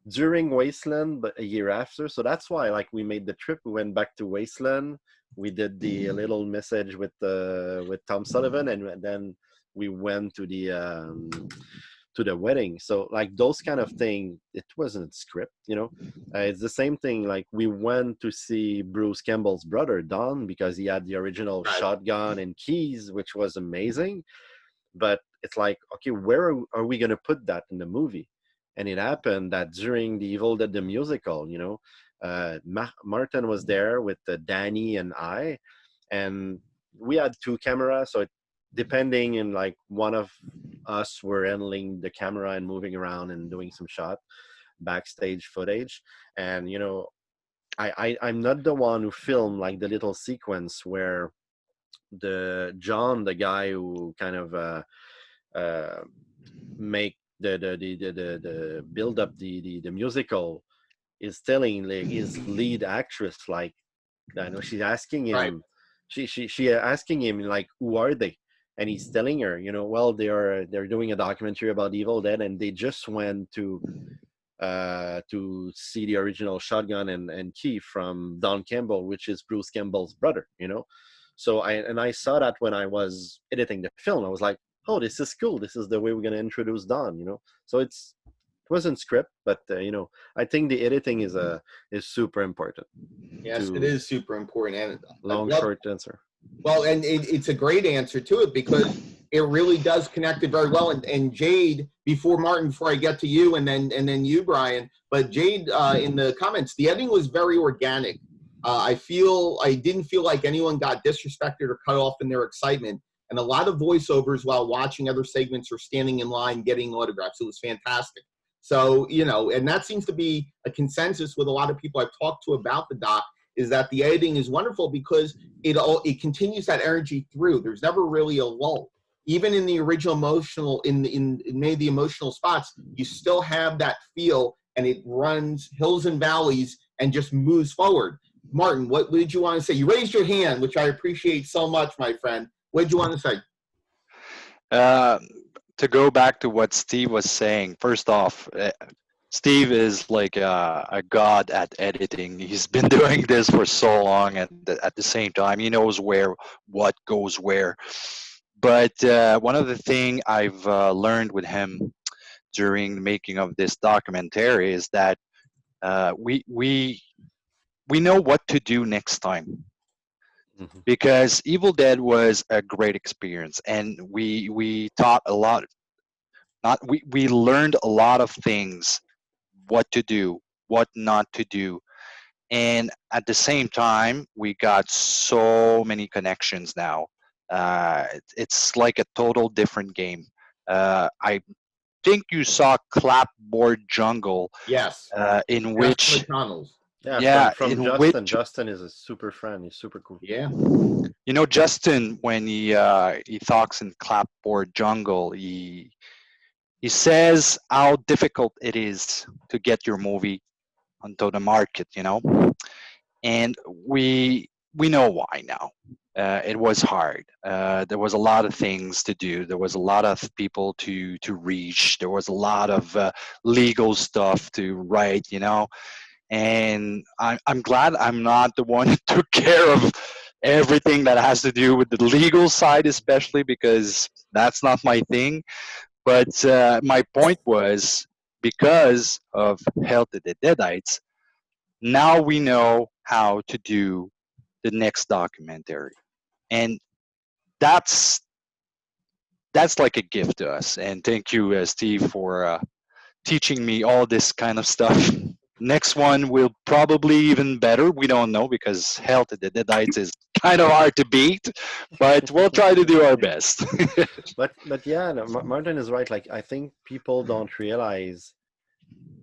during Wasteland, but a year after. So that's why like we made the trip. We went back to Wasteland. We did the little message with Tom Sullivan, and then we went to the wedding. So like those kind of thing, it wasn't script. It's the same thing. Like we went to see Bruce Campbell's brother Don because he had the original shotgun and keys, which was amazing. But it's like, okay, where are we gonna put that in the movie? And it happened that during the Evil Dead the musical, Martin was there with Danny and I, and we had 2 cameras, so depending, and like one of us were handling the camera and moving around and doing some backstage footage. And I'm not the one who filmed like the little sequence where the guy who kind of make the build up the musical, is telling like his lead actress, like, I know she's asking him, she asking him like, who are they? And he's telling her, well, they're doing a documentary about Evil Dead, and they just went to see the original shotgun and key from Don Campbell, which is Bruce Campbell's brother. So I saw that when I was editing the film. I was like, oh, this is cool. This is the way we're going to introduce Don, you know? So it wasn't script, but you know, I think the editing is super important. Yes, it is super important. And long, short answer. Well, and it's a great answer to it because it really does connect it very well. And Jade, before I get to you, and then you, Brian, but Jade, in the comments, the editing was very organic. I didn't feel like anyone got disrespected or cut off in their excitement. And a lot of voiceovers while watching other segments or standing in line getting autographs. It was fantastic. So, you know, and that seems to be a consensus with a lot of people I've talked to about the doc, is that the editing is wonderful because it continues that energy through. There's never really a lull. Even in the original emotional, in many of the emotional spots, you still have that feel, and it runs hills and valleys and just moves forward. Martin, what did you want to say? You raised your hand, which I appreciate so much, my friend. What did you want to say? To go back to what Steve was saying, first off, Steve is like a god at editing. He's been doing this for so long, and at the same time, he knows what goes where. But one of the things I've learned with him during the making of this documentary is that we know what to do next time. Mm-hmm. Because Evil Dead was a great experience, and we taught a lot. We learned a lot of things, what to do, what not to do, and at the same time, we got so many connections now. It's like a total different game. I think you saw Clapboard Jungle. Yes. In which. McDonald's. Yeah, from Justin. Justin is a super friend. He's super cool. Yeah. You know, Justin, when he talks in Clapboard Jungle, he says how difficult it is to get your movie onto the market, you know, and we know why now. It was hard. There was a lot of things to do. There was a lot of people to reach. There was a lot of legal stuff to write, you know. And I'm glad I'm not the one who took care of everything that has to do with the legal side, especially because that's not my thing. But my point was, because of Hail to the Deadites, now we know how to do the next documentary. And that's like a gift to us. And thank you, Steve, for teaching me all this kind of stuff. Next one will probably even better. We don't know, because Hail to the Deadites is kind of hard to beat, but we'll try to do our best. but yeah, no, Martin is right. Like, I think people don't realize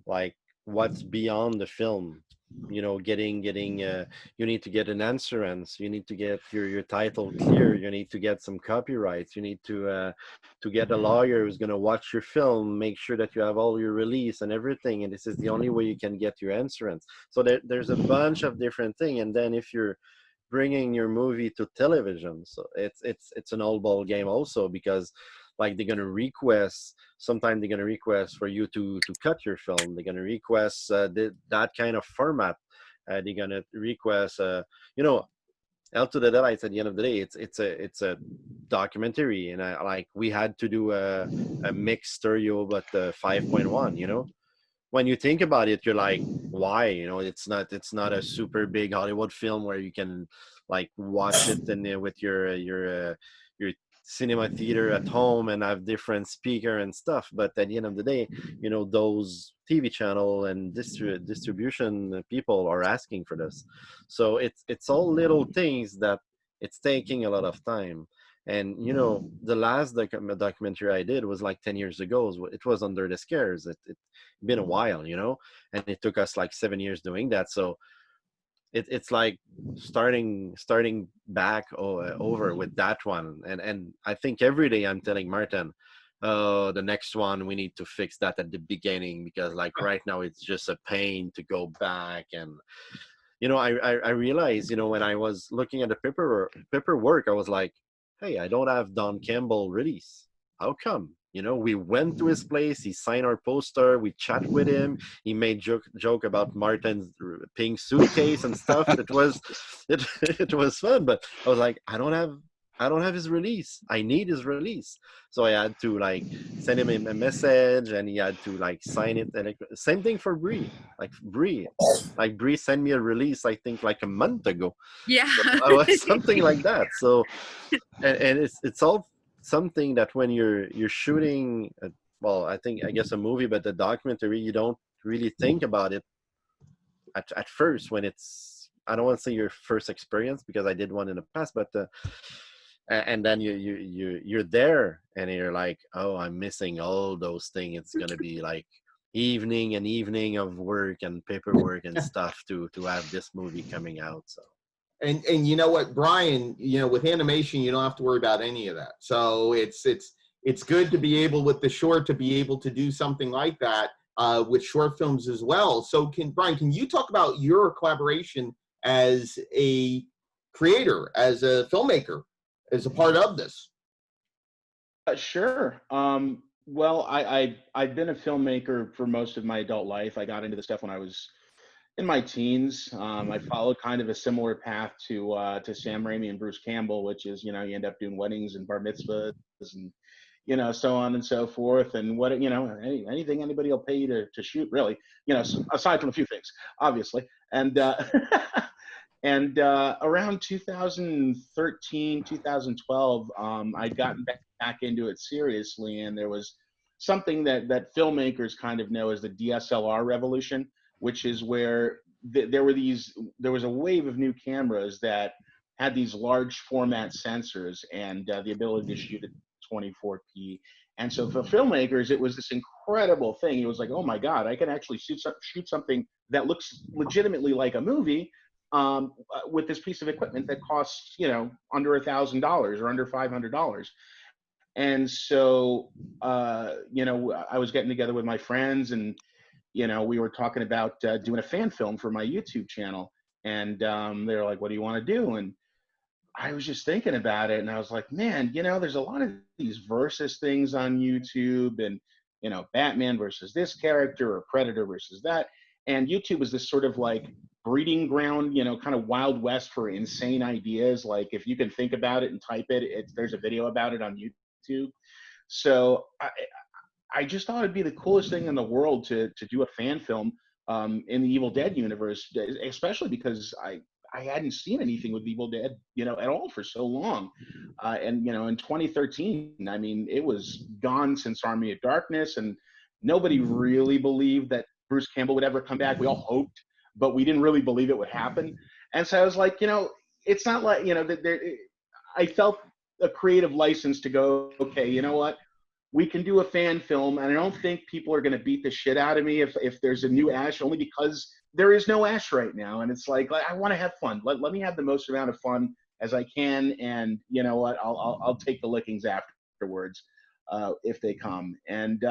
like what's beyond the film. You know, getting you need to get an insurance, you need to get your title clear, you need to get some copyrights, you need to get a lawyer who's going to watch your film, make sure that you have all your release and everything, and this is the only way you can get your insurance. So there's a bunch of different things. And then if you're bringing your movie to television, so it's an old ball game also, because like they're gonna request, sometimes they're gonna request for you to cut your film. They're gonna request that kind of format. They're gonna request, you know, Hail to the Deadites. At the end of the day, it's a documentary, and like we had to do a mixed stereo, but 5.1. You know, when you think about it, you're like, why? You know, it's not a super big Hollywood film where you can like watch it with your cinema theater at home and have different speaker and stuff. But at the end of the day, you know, those TV channel and distribution people are asking for this. So it's all little things that it's taking a lot of time. And you know, the last documentary I did was like 10 years ago. It was Under the Scares. It's been a while, you know, and it took us like 7 years doing that. So it's like starting back over with that one. And I think every day I'm telling Martin, the next one we need to fix that at the beginning, because like right now it's just a pain to go back. And you know, I realized, you know, when I was looking at the paperwork, I was like, hey, I don't have Don Campbell release. How come? We went to his place. He signed our poster. We chat with him. He made joke about Martin's pink suitcase and stuff. It was fun. But I was like, I don't have his release. I need his release. So I had to like send him a message, and he had to like sign it. And same thing for Brie. Like Brie sent me a release, I think like a month ago. Yeah. Something like that. So, and it's all something that when you're shooting, I guess a movie, but the documentary, you don't really think about it at first when it's, I don't want to say your first experience because I did one in the past, but and then you're there and you're like, oh, I'm missing all those things. It's gonna be like evening of work and paperwork and stuff to have this movie coming out. So and you know what, Brian, with animation you don't have to worry about any of that. So it's good to be able with the short to be able to do something like that with short films as well. So Brian, can you talk about your collaboration as a creator, as a filmmaker, as a part of this? Sure. Well, I've been a filmmaker for most of my adult life. I got into this stuff when I was in my teens. I followed kind of a similar path to Sam Raimi and Bruce Campbell, which is, you end up doing weddings and bar mitzvahs and, so on and so forth. And what, anything anybody will pay you to shoot, really, aside from a few things, obviously. And, and around 2013, 2012, I'd gotten back into it seriously, and there was something that filmmakers kind of know as the DSLR revolution, which is where there was a wave of new cameras that had these large format sensors and the ability to shoot at 24p. And so for filmmakers, it was this incredible thing. It was like, oh my God, I can actually shoot something that looks legitimately like a movie with this piece of equipment that costs, under $1,000 or under $500. And so, I was getting together with my friends, and, we were talking about doing a fan film for my YouTube channel. And they were like, what do you want to do? And I was just thinking about it, and I was like, man, there's a lot of these versus things on YouTube, and, Batman versus this character or Predator versus that. And YouTube is this sort of like breeding ground, kind of Wild West for insane ideas. Like if you can think about it and type it, there's a video about it on YouTube. So I just thought it'd be the coolest thing in the world to do a fan film in the Evil Dead universe, especially because I hadn't seen anything with Evil Dead, at all for so long. And, in 2013, I mean, it was gone since Army of Darkness, and nobody really believed that Bruce Campbell would ever come back. We all hoped, but we didn't really believe it would happen. And so I was like, it's not like, I felt a creative license to go, okay, you know what? We can do a fan film, and I don't think people are going to beat the shit out of me if there's a new Ash, only because there is no Ash right now. And it's like I want to have fun. Let me have the most amount of fun as I can, and you know what? I'll take the lickings afterwards if they come. And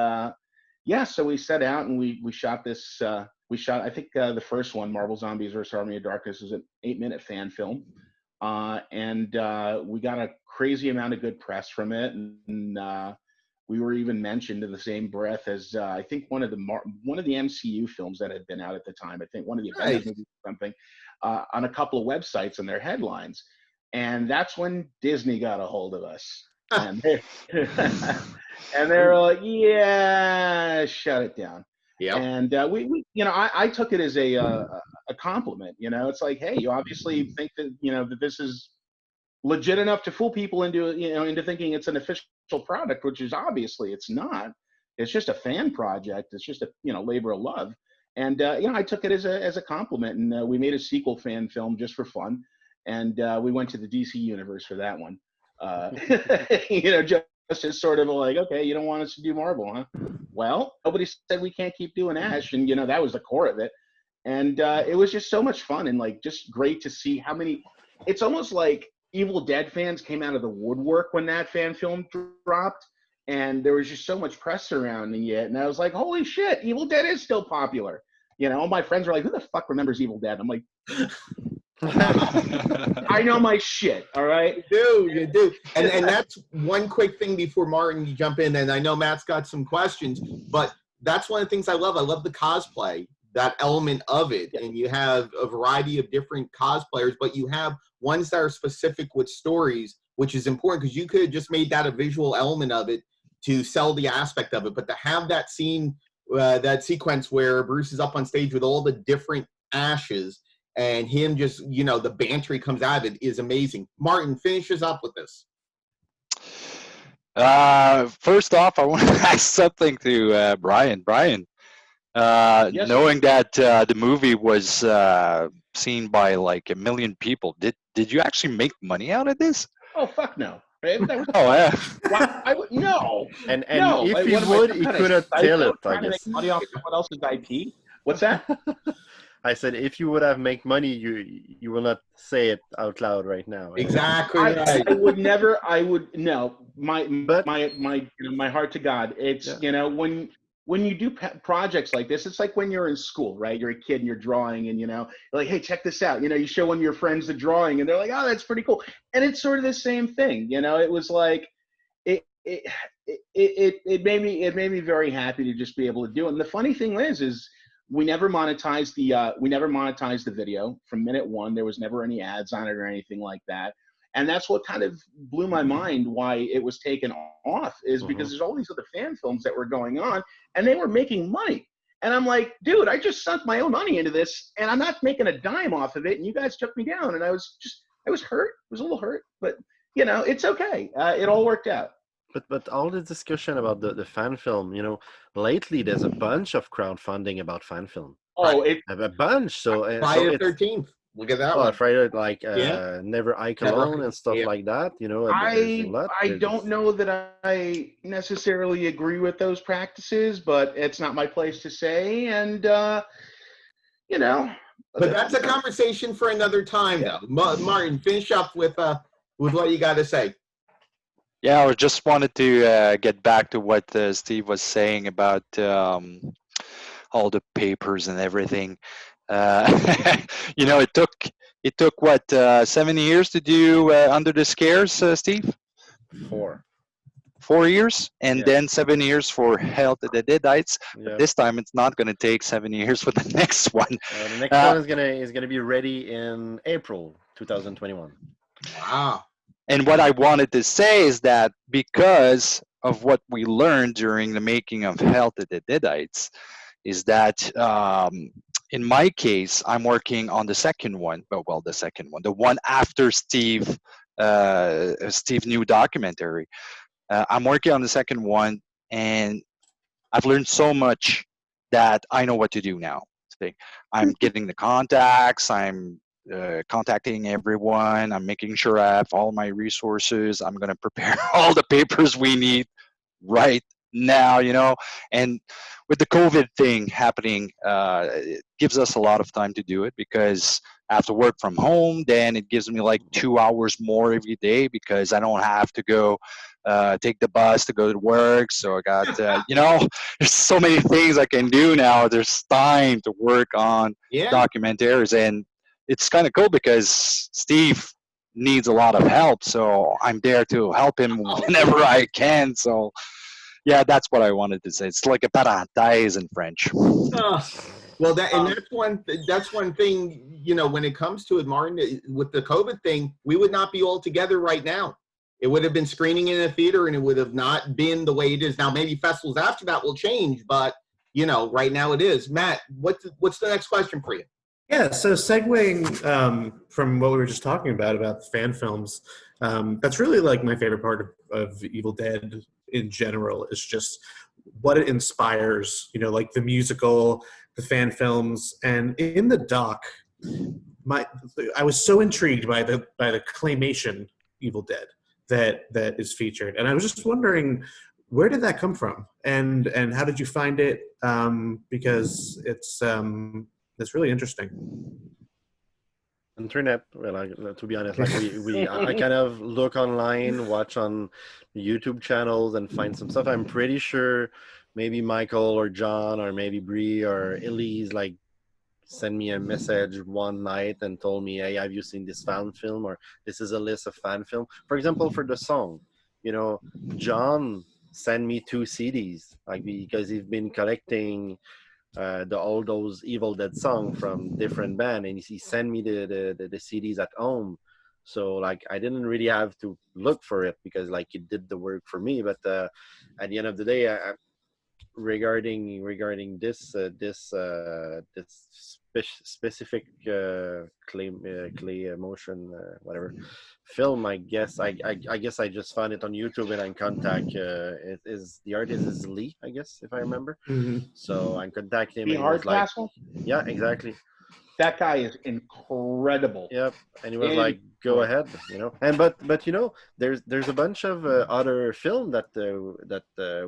so we set out and we shot this. I think the first one, Marvel Zombies vs. Army of Darkness, is an 8-minute fan film, and we got a crazy amount of good press from it, and we were even mentioned in the same breath as I think one of the MCU films that had been out at the time. I think one of the Avengers movies or something on a couple of websites and their headlines, and that's when Disney got a hold of us, and they're like, "Yeah, shut it down." Yeah, and I took it as a compliment. It's like, hey, you obviously think that that this is legit enough to fool people into thinking it's an official product, which is obviously it's not. It's just a fan project. It's just a labor of love. And I took it as a compliment, and we made a sequel fan film just for fun, and we went to the DC universe for that one. Just as sort of like, okay, you don't want us to do Marvel, huh? Well, nobody said we can't keep doing Ash, and that was the core of it. And it was just so much fun, and like just great to see how many. It's almost like Evil Dead fans came out of the woodwork when that fan film dropped, and there was just so much press surrounding it. And I was like, holy shit, Evil Dead is still popular. All my friends were like, who the fuck remembers Evil Dead? I'm like, I know my shit, all right? You do. And that's one quick thing before Martin, you jump in, and I know Matt's got some questions, but that's one of the things I love. I love the cosplay, that element of it. And you have a variety of different cosplayers, but you have ones that are specific with stories, which is important because you could have just made that a visual element of it to sell the aspect of it. But to have that scene, that sequence where Bruce is up on stage with all the different ashes and him just, the banter comes out of it is amazing. Martin, finishes up with this. First off, I want to ask something to Brian. Brian, Yes, knowing that the movie was seen by like 1 million people, did you actually make money out of this? Oh, fuck no. That was, Oh, yeah. no. And No. if Like, he what am I, would, some he kind of couldn't tell psycho it, I trying to guess. make money off someone else's IP? What's that? I said, if you would have make money, you will not say it out loud right now. Exactly right. I would never. No. My heart to God. It's when you do projects like this, it's like when you're in school, right? You're a kid and you're drawing, and you're like, hey, check this out. You show one of your friends the drawing, and they're like, oh, that's pretty cool. And it's sort of the same thing. It was like it made me very happy to just be able to do it. And the funny thing is we never monetized the video from minute one. There was never any ads on it or anything like that. And that's what kind of blew my mind why it was taken off, is because there's all these other fan films that were going on and they were making money. And I'm like, dude, I just sunk my own money into this and I'm not making a dime off of it. And you guys took me down, and I was hurt. I was a little hurt, but it's okay. It all worked out. But all the discussion about the fan film, lately there's a bunch of crowdfunding about fan film. Oh, a bunch. So Friday the 13th. Look at that one. Friday, like Never Ike Alone and stuff like that. I don't know that I necessarily agree with those practices, but it's not my place to say. And But that's a conversation for another time, though. Martin, finish up with what you got to say. Yeah, I just wanted to get back to what Steve was saying about all the papers and everything. It took what 7 years to do Under the Scares, Steve? 4 years, and then 7 years for Hell to the Deadites. But this time it's not going to take 7 years for the next one. The next one is gonna be ready in April 2021. Wow. And what I wanted to say is that because of what we learned during the making of Hell to the Deadites, is that in my case, I'm working on the second one. Well, the second one, the one after Steve new documentary. I'm working on the second one, and I've learned so much that I know what to do now. I'm getting the contacts. I'm contacting everyone. I'm making sure I have all my resources. I'm going to prepare all the papers we need right now, and with the COVID thing happening, it gives us a lot of time to do it, because I have to work from home. Then it gives me like 2 hours more every day, because I don't have to go take the bus to go to work. So I got, there's so many things I can do now. There's time to work on documentaries, and it's kind of cool because Steve needs a lot of help. So I'm there to help him whenever I can. So yeah, that's what I wanted to say. It's like a parenthèse in French. Well, that's one thing, when it comes to it, Martin, with the COVID thing, we would not be all together right now. It would have been screening in a theater, and it would have not been the way it is now. Maybe festivals after that will change, but right now it is. Matt, what's the next question for you? Yeah, so segueing from what we were just talking about fan films, that's really like my favorite part of Evil Dead in general, is just what it inspires, like the musical, the fan films. And in the doc, I was so intrigued by the claymation Evil Dead that is featured. And I was just wondering, where did that come from? And how did you find it? Because it's really interesting. Internet. Well, to be honest, I kind of look online, watch on YouTube channels, and find some stuff. I'm pretty sure maybe Michael or John or maybe Bree or Elise sent me a message one night and told me, hey, have you seen this fan film, or this is a list of fan film. For example, for the song, John sent me 2 CDs, like, because he's been collecting all those Evil Dead songs from different band, and he sent me the CDs at home. So like I didn't really have to look for it because like it did the work for me. But at the end of the day, regarding this specific clay motion whatever film, I guess I guess I just found it on YouTube and I contact it is the artist is Lee, I guess, if I remember. So I contacted him The and he was like, Hardcastle? yeah, exactly. That guy is incredible. Yep, and he was like, "Go ahead," And but there's a bunch of other film that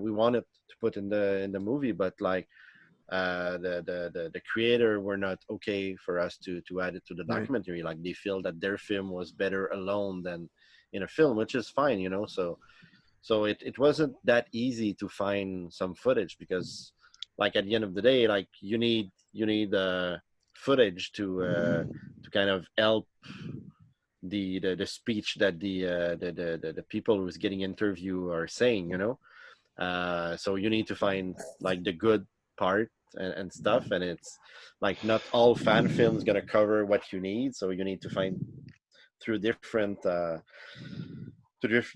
we wanted to put in the movie, but like the creator were not okay for us to add it to the documentary. Like they feel that their film was better alone than in a film, which is fine, So it wasn't that easy to find some footage because, like at the end of the day, like you need footage to kind of help the speech that the people who's getting interviewed are saying, so you need to find like the good part and stuff, and it's like not all fan films gonna cover what you need, so you need to find through different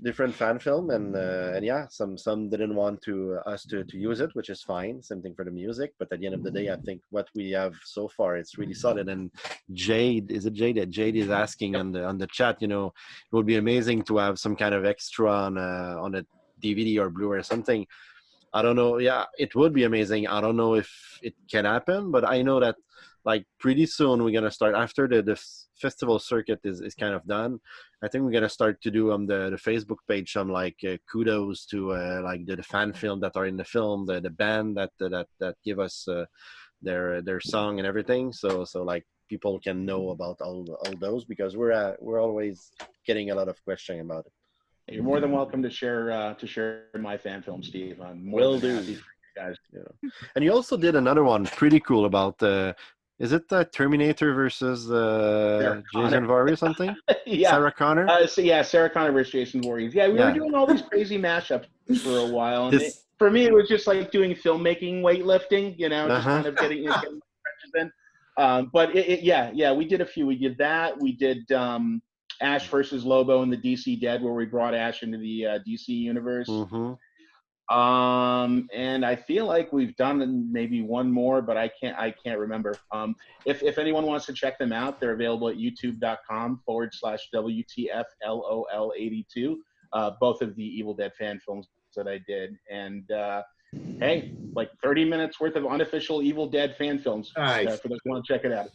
different fan film, and yeah, some didn't want us to use it, which is fine. Same thing for the music, but at the end of the day, I think what we have so far, it's really solid. And Jade is asking on the chat, it would be amazing to have some kind of extra on a DVD or Blu-ray or something. I don't know. Yeah, it would be amazing. I don't know if it can happen, but I know that like pretty soon we're gonna start after the festival circuit is kind of done. I think we're gonna start to do on the Facebook page some like kudos to like the fan film that are in the film, the band that give us their song and everything. So like people can know about all those, because we're always getting a lot of questions about it. You're more than welcome to share my fan film, Steve. I'm more than happy for you guys. Yeah. And you also did another one pretty cool about is it Terminator versus Jason Voorhees or something? Yeah. Sarah Connor? Sarah Connor versus Jason Voorhees. Yeah, we were doing all these crazy mashups for a while. And for me, it was just like doing filmmaking weightlifting, just kind of getting my stretches in. But we did a few. We did that. We did Ash versus Lobo in the DC Dead, where we brought Ash into the DC universe. And I feel like we've done maybe one more, but I can't remember. If anyone wants to check them out, they're available at youtube.com/WTFLOL82. Both of the Evil Dead fan films that I did. And hey, like 30 minutes worth of unofficial Evil Dead fan films. Nice. For those who want to check it out.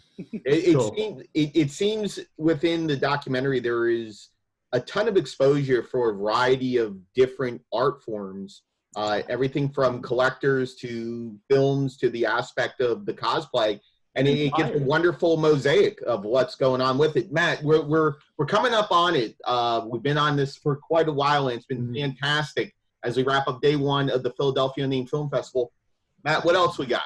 It seems within the documentary there is a ton of exposure for a variety of different art forms. Everything from collectors to films to the aspect of the cosplay, and it gives a wonderful mosaic of what's going on with it. Matt, we're coming up on it. We've been on this for quite a while, and it's been fantastic as we wrap up day one of the Philadelphia Unnamed Film Festival. Matt, what else we got?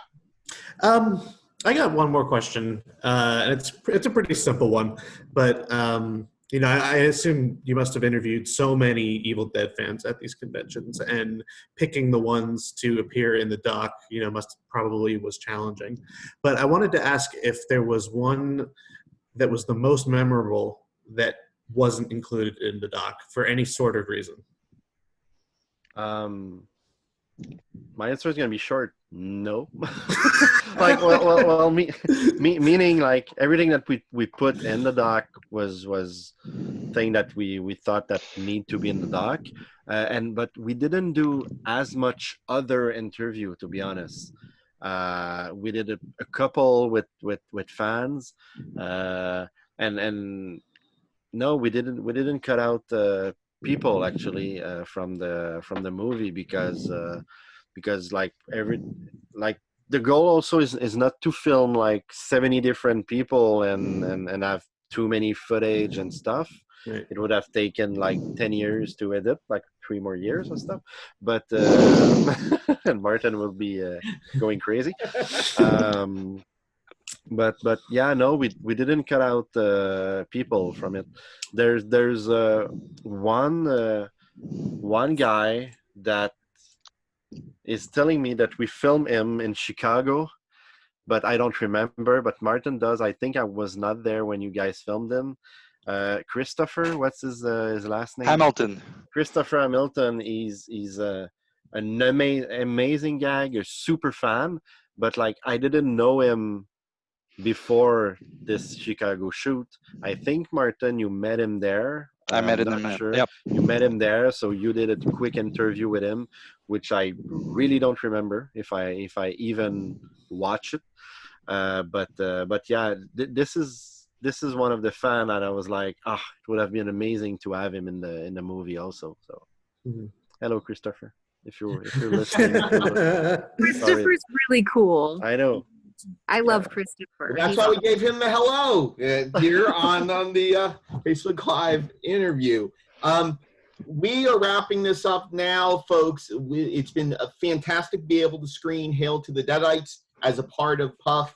I got one more question, and it's a pretty simple one, but I assume you must have interviewed so many Evil Dead fans at these conventions, and picking the ones to appear in the doc, probably was challenging. But I wanted to ask if there was one that was the most memorable that wasn't included in the doc for any sort of reason. My answer is gonna be short. No. Like, meaning like everything that we put in the doc was thing that we thought that need to be in the doc, but we didn't do as much other interview, to be honest. We did a couple with fans, and no, we didn't cut out people actually from the movie because like the goal also is not to film like 70 different people and have too many footage and stuff. Right. It would have taken like 10 years to edit, like 3 more years and stuff. But and Martin will be going crazy. but yeah, no, we didn't cut out people from it. There's one guy that is telling me that we filmed him in Chicago, but I don't remember. But Martin does. I think I was not there when you guys filmed him. Christopher, what's his last name? Hamilton. Christopher Hamilton. He's an amazing guy, a super fan. But like I didn't know him before this Chicago shoot. I think Martin, you met him there. I met I'm him. not sure. Yep. You met him there, so you did a quick interview with him, which I really don't remember if I even watch it. But yeah, this is one of the fan that I was like, it would have been amazing to have him in the movie also. So, hello, Christopher, if you're listening. Christopher's really cool. I know. I love Christopher. That's He's why we gave him the hello here on the Facebook Live interview. We are wrapping this up now, folks. It's been a fantastic to be able to screen Hail to the Deadites as a part of Puff.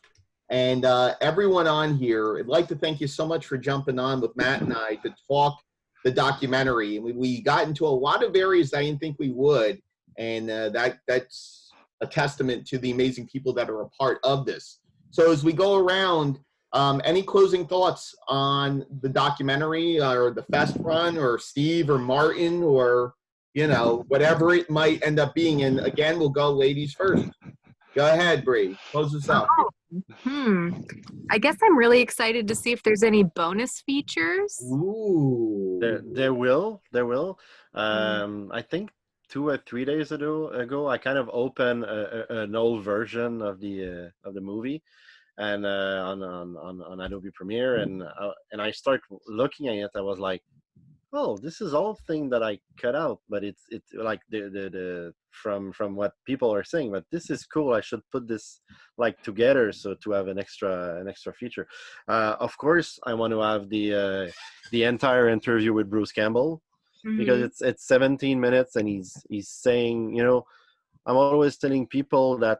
And everyone on here, I'd like to thank you so much for jumping on with Matt and I to talk the documentary. And we got into a lot of areas I didn't think we would. And that's a testament to the amazing people that are a part of this. So as we go around, any closing thoughts on the documentary or the fest run or Steve or Martin or, whatever it might end up being? And again, we'll go ladies first. Go ahead, Bree. Close us up. I guess I'm really excited to see if there's any bonus features. Ooh. There will. I think 2 or 3 days ago, I kind of opened an old version of the movie, and on Adobe Premiere, and I start looking at it. I was like, oh, this is all thing that I cut out, but it's like the from what people are saying. But this is cool. I should put this like together so to have an extra feature. Of course, I want to have the entire interview with Bruce Campbell. Because it's 17 minutes and he's saying, I'm always telling people that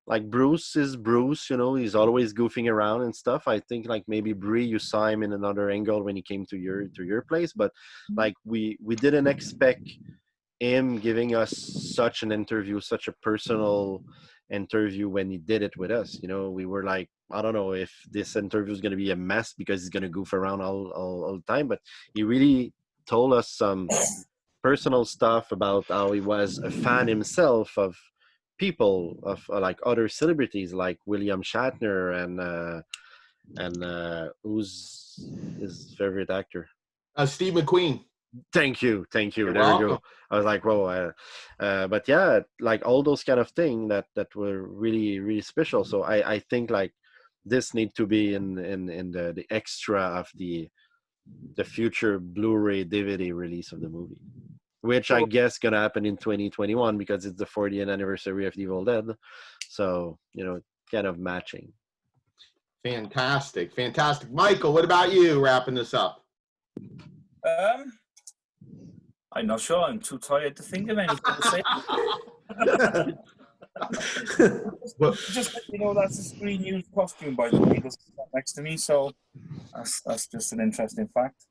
like Bruce is Bruce, he's always goofing around and stuff. I think like maybe Bree, you saw him in another angle when he came to your place, but like we didn't expect him giving us such an interview, such a personal interview when he did it with us. We were like, I don't know if this interview is going to be a mess because he's going to goof around all the time, but he really told us some personal stuff about how he was a fan himself of people, of like other celebrities like William Shatner and who's his favorite actor? Steve McQueen. Thank you. There welcome. you go. I was like, whoa. But yeah, like all those kind of things that were really, really special. So I think like this need to be in the extra of the future Blu-ray DVD release of the movie, which I guess gonna happen in 2021 because it's the 40th anniversary of Evil Dead. So, kind of matching. Fantastic. Michael, what about you wrapping this up? I'm not sure. I'm too tired to think of anything to say. Just that's a screen used costume by the people next to me, so that's just an interesting fact.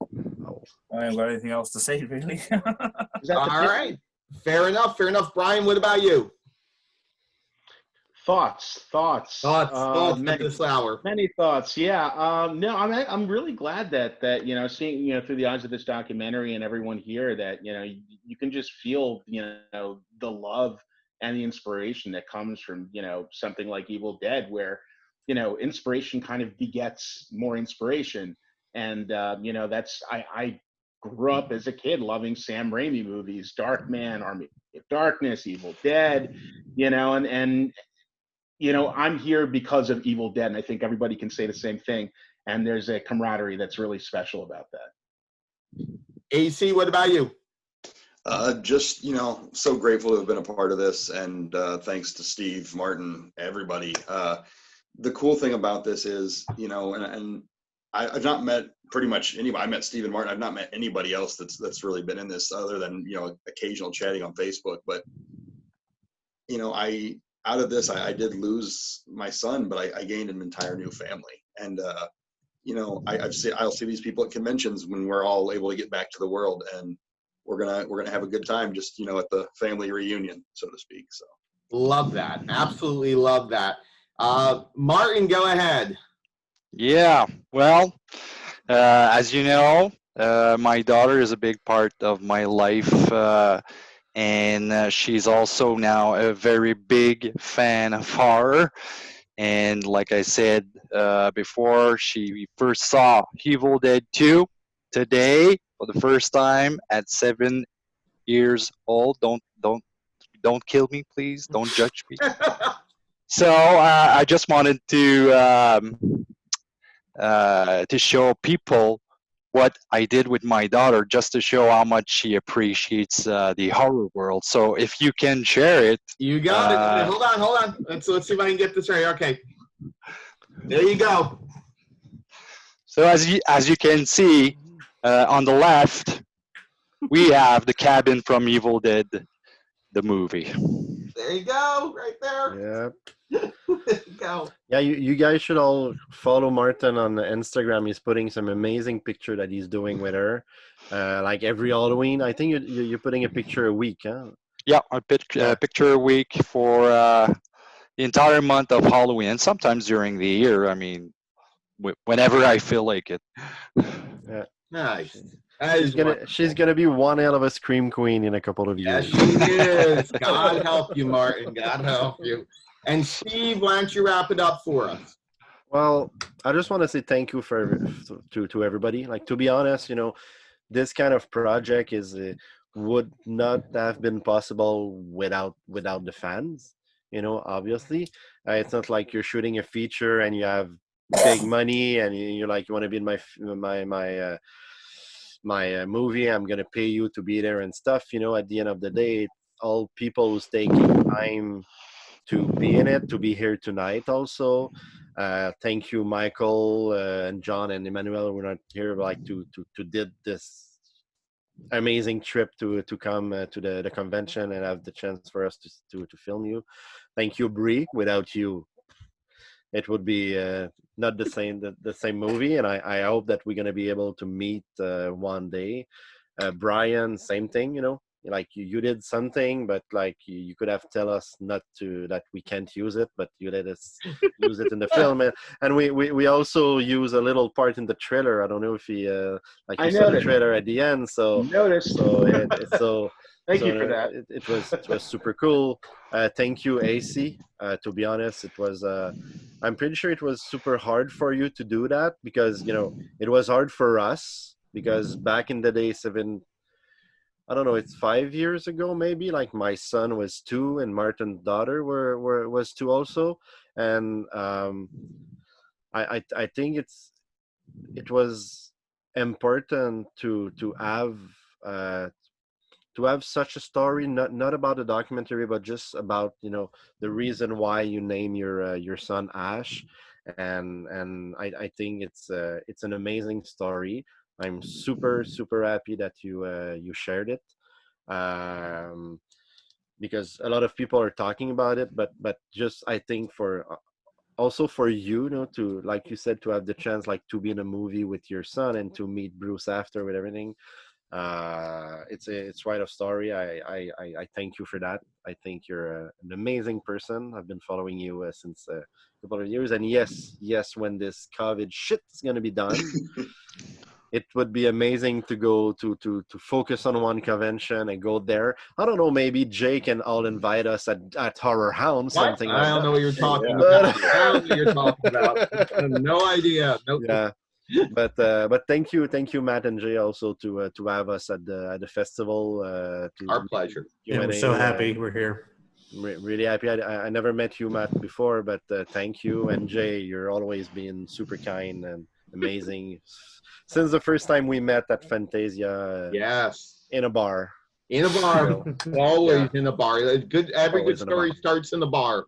I haven't got anything else to say, really. All right. Fair enough. Brian, what about you? Thoughts this hour. Many thoughts. Yeah. No, I'm really glad that seeing through the eyes of this documentary and everyone here that you can just feel the love and the inspiration that comes from something like Evil Dead, where inspiration kind of begets more inspiration, and that's I grew up as a kid loving Sam Raimi movies, Darkman, Army of Darkness, Evil Dead, and I'm here because of Evil Dead, and I think everybody can say the same thing. And there's a camaraderie that's really special about that. AC, what about you? Just, so grateful to have been a part of this, and thanks to Steve, Martin, everybody. The cool thing about this is, and I've not met pretty much anybody. I met Steve and Martin. I've not met anybody else that's really been in this other than, occasional chatting on Facebook. But, out of this, I did lose my son, but I gained an entire new family. And I'll see these people at conventions when we're all able to get back to the world, and we're gonna have a good time, just at the family reunion, so to speak. So Love that. Absolutely love that. Martin, go ahead. Yeah, well, as you know, my daughter is a big part of my life, and she's also now a very big fan of horror. And like I said before, she first saw Evil Dead 2 today for the first time at 7 years old. Don't kill me, please. Don't judge me. So I just wanted to show people what I did with my daughter, just to show how much she appreciates the horror world. So if you can share it, You got it. Hold on. Let's see if I can get this right. Okay. There you go. So as you can see on the left, we have the cabin from Evil Dead, the movie. There you go, right there. Yeah. There you go. Yeah, you guys should all follow Martin on Instagram. He's putting some amazing picture that he's doing with her. Like every Halloween, I think you're putting a picture a week, huh? Yeah, a picture a week for the entire month of Halloween, and sometimes during the year. I mean, whenever I feel like it. Yeah. Nice. She's gonna be one hell of a scream queen in a couple of years. Yes, she is. God help you, Martin. God help you. And Steve, why don't you wrap it up for us? Well, I just want to say thank you to everybody. Like, to be honest, this kind of project would not have been possible without the fans. Obviously, it's not like you're shooting a feature and you have big money and you're like, you want to be in my movie, I'm gonna pay you to be there and stuff. At the end of the day, all people who's taking time to be in it, to be here tonight also. Thank you, Michael and John and Emmanuel. We're not here like to did this amazing trip to come to the convention and have the chance for us to film you. Thank you, Bree. Without you, it would be not the same movie, and I hope that we're gonna be able to meet one day. Brian, same thing, like you did something, but like you could have tell us that we can't use it, but you let us use it in the film, and we also use a little part in the trailer. I don't know if he like you saw the trailer at the end, so Noticed. Thank you for that. It was super cool. Thank you, AC. To be honest, it was. I'm pretty sure it was super hard for you to do that because it was hard for us because back in the day, I don't know, it's 5 years ago maybe. Like my son was 2 and Martin's daughter was 2 also, and I think it was important to have such a story, not about a documentary, but just about the reason why you name your son Ash, and I think it's an amazing story. I'm super happy that you shared it, because a lot of people are talking about it, but just I think also for you, to, like you said, to have the chance like to be in a movie with your son and to meet Bruce after with everything. It's quite a story. I thank you for that. I think you're an amazing person. I've been following you since a couple of years, and yes, when this COVID shit is gonna be done, it would be amazing to go to focus on one convention and go there. I don't know, maybe Jay can all invite us at Horror Hound, something like that. I don't know what you're talking about. I don't know what you're talking about. I have no idea. Nope. Yeah. But thank you, Matt and Jay, also to have us at the festival. Our pleasure. Yeah, we're so happy we're here. Really happy. I never met you, Matt, before, but thank you. And Jay, you're always being super kind and amazing since the first time we met at Fantasia. Yes. In a bar. In a bar. Always in a bar. Every good story starts in a bar.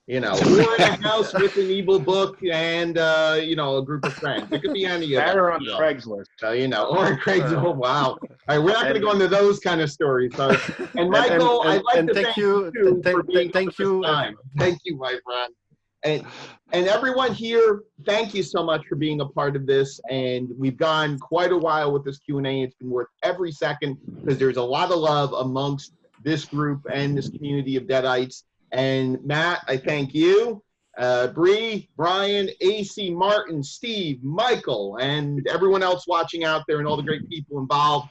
Or in a house with an evil book and a group of friends. It could be any of that. Or on Craigslist. Or Craigslist. Wow. All right, we're not going to go into those kind of stories, folks. And Michael, I'd like to thank you for being thank you. time. Thank you, my friend. And everyone here, thank you so much for being a part of this. And we've gone quite a while with this Q&A. It's been worth every second because there's a lot of love amongst this group and this community of Deadites. And Matt, I thank you. Bree, Brian, AC, Martin, Steve, Michael, and everyone else watching out there and all the great people involved.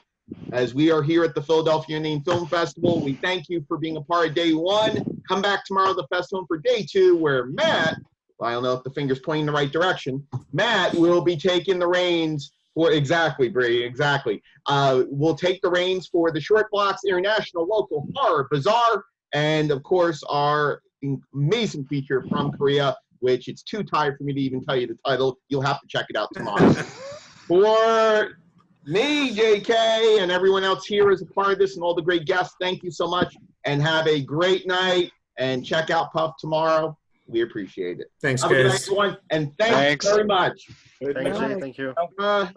As we are here at the Philadelphia Indian Film Festival, we thank you for being a part of day one. Come back tomorrow to the festival for day two, where Matt, I don't know if the finger's pointing in the right direction, Matt will be taking the reins for, exactly, Bree, exactly. We'll take the reins for the Short Blocks International Local Horror Bazaar, and of course, our amazing feature from Korea, which it's too tired for me to even tell you the title. You'll have to check it out tomorrow. For me, JK, and everyone else here as a part of this and all the great guests, thank you so much and have a great night and check out Puff tomorrow. We appreciate it. Thanks, have a good guys. night, everyone, and thanks very much. Thank you. Bye.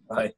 Bye.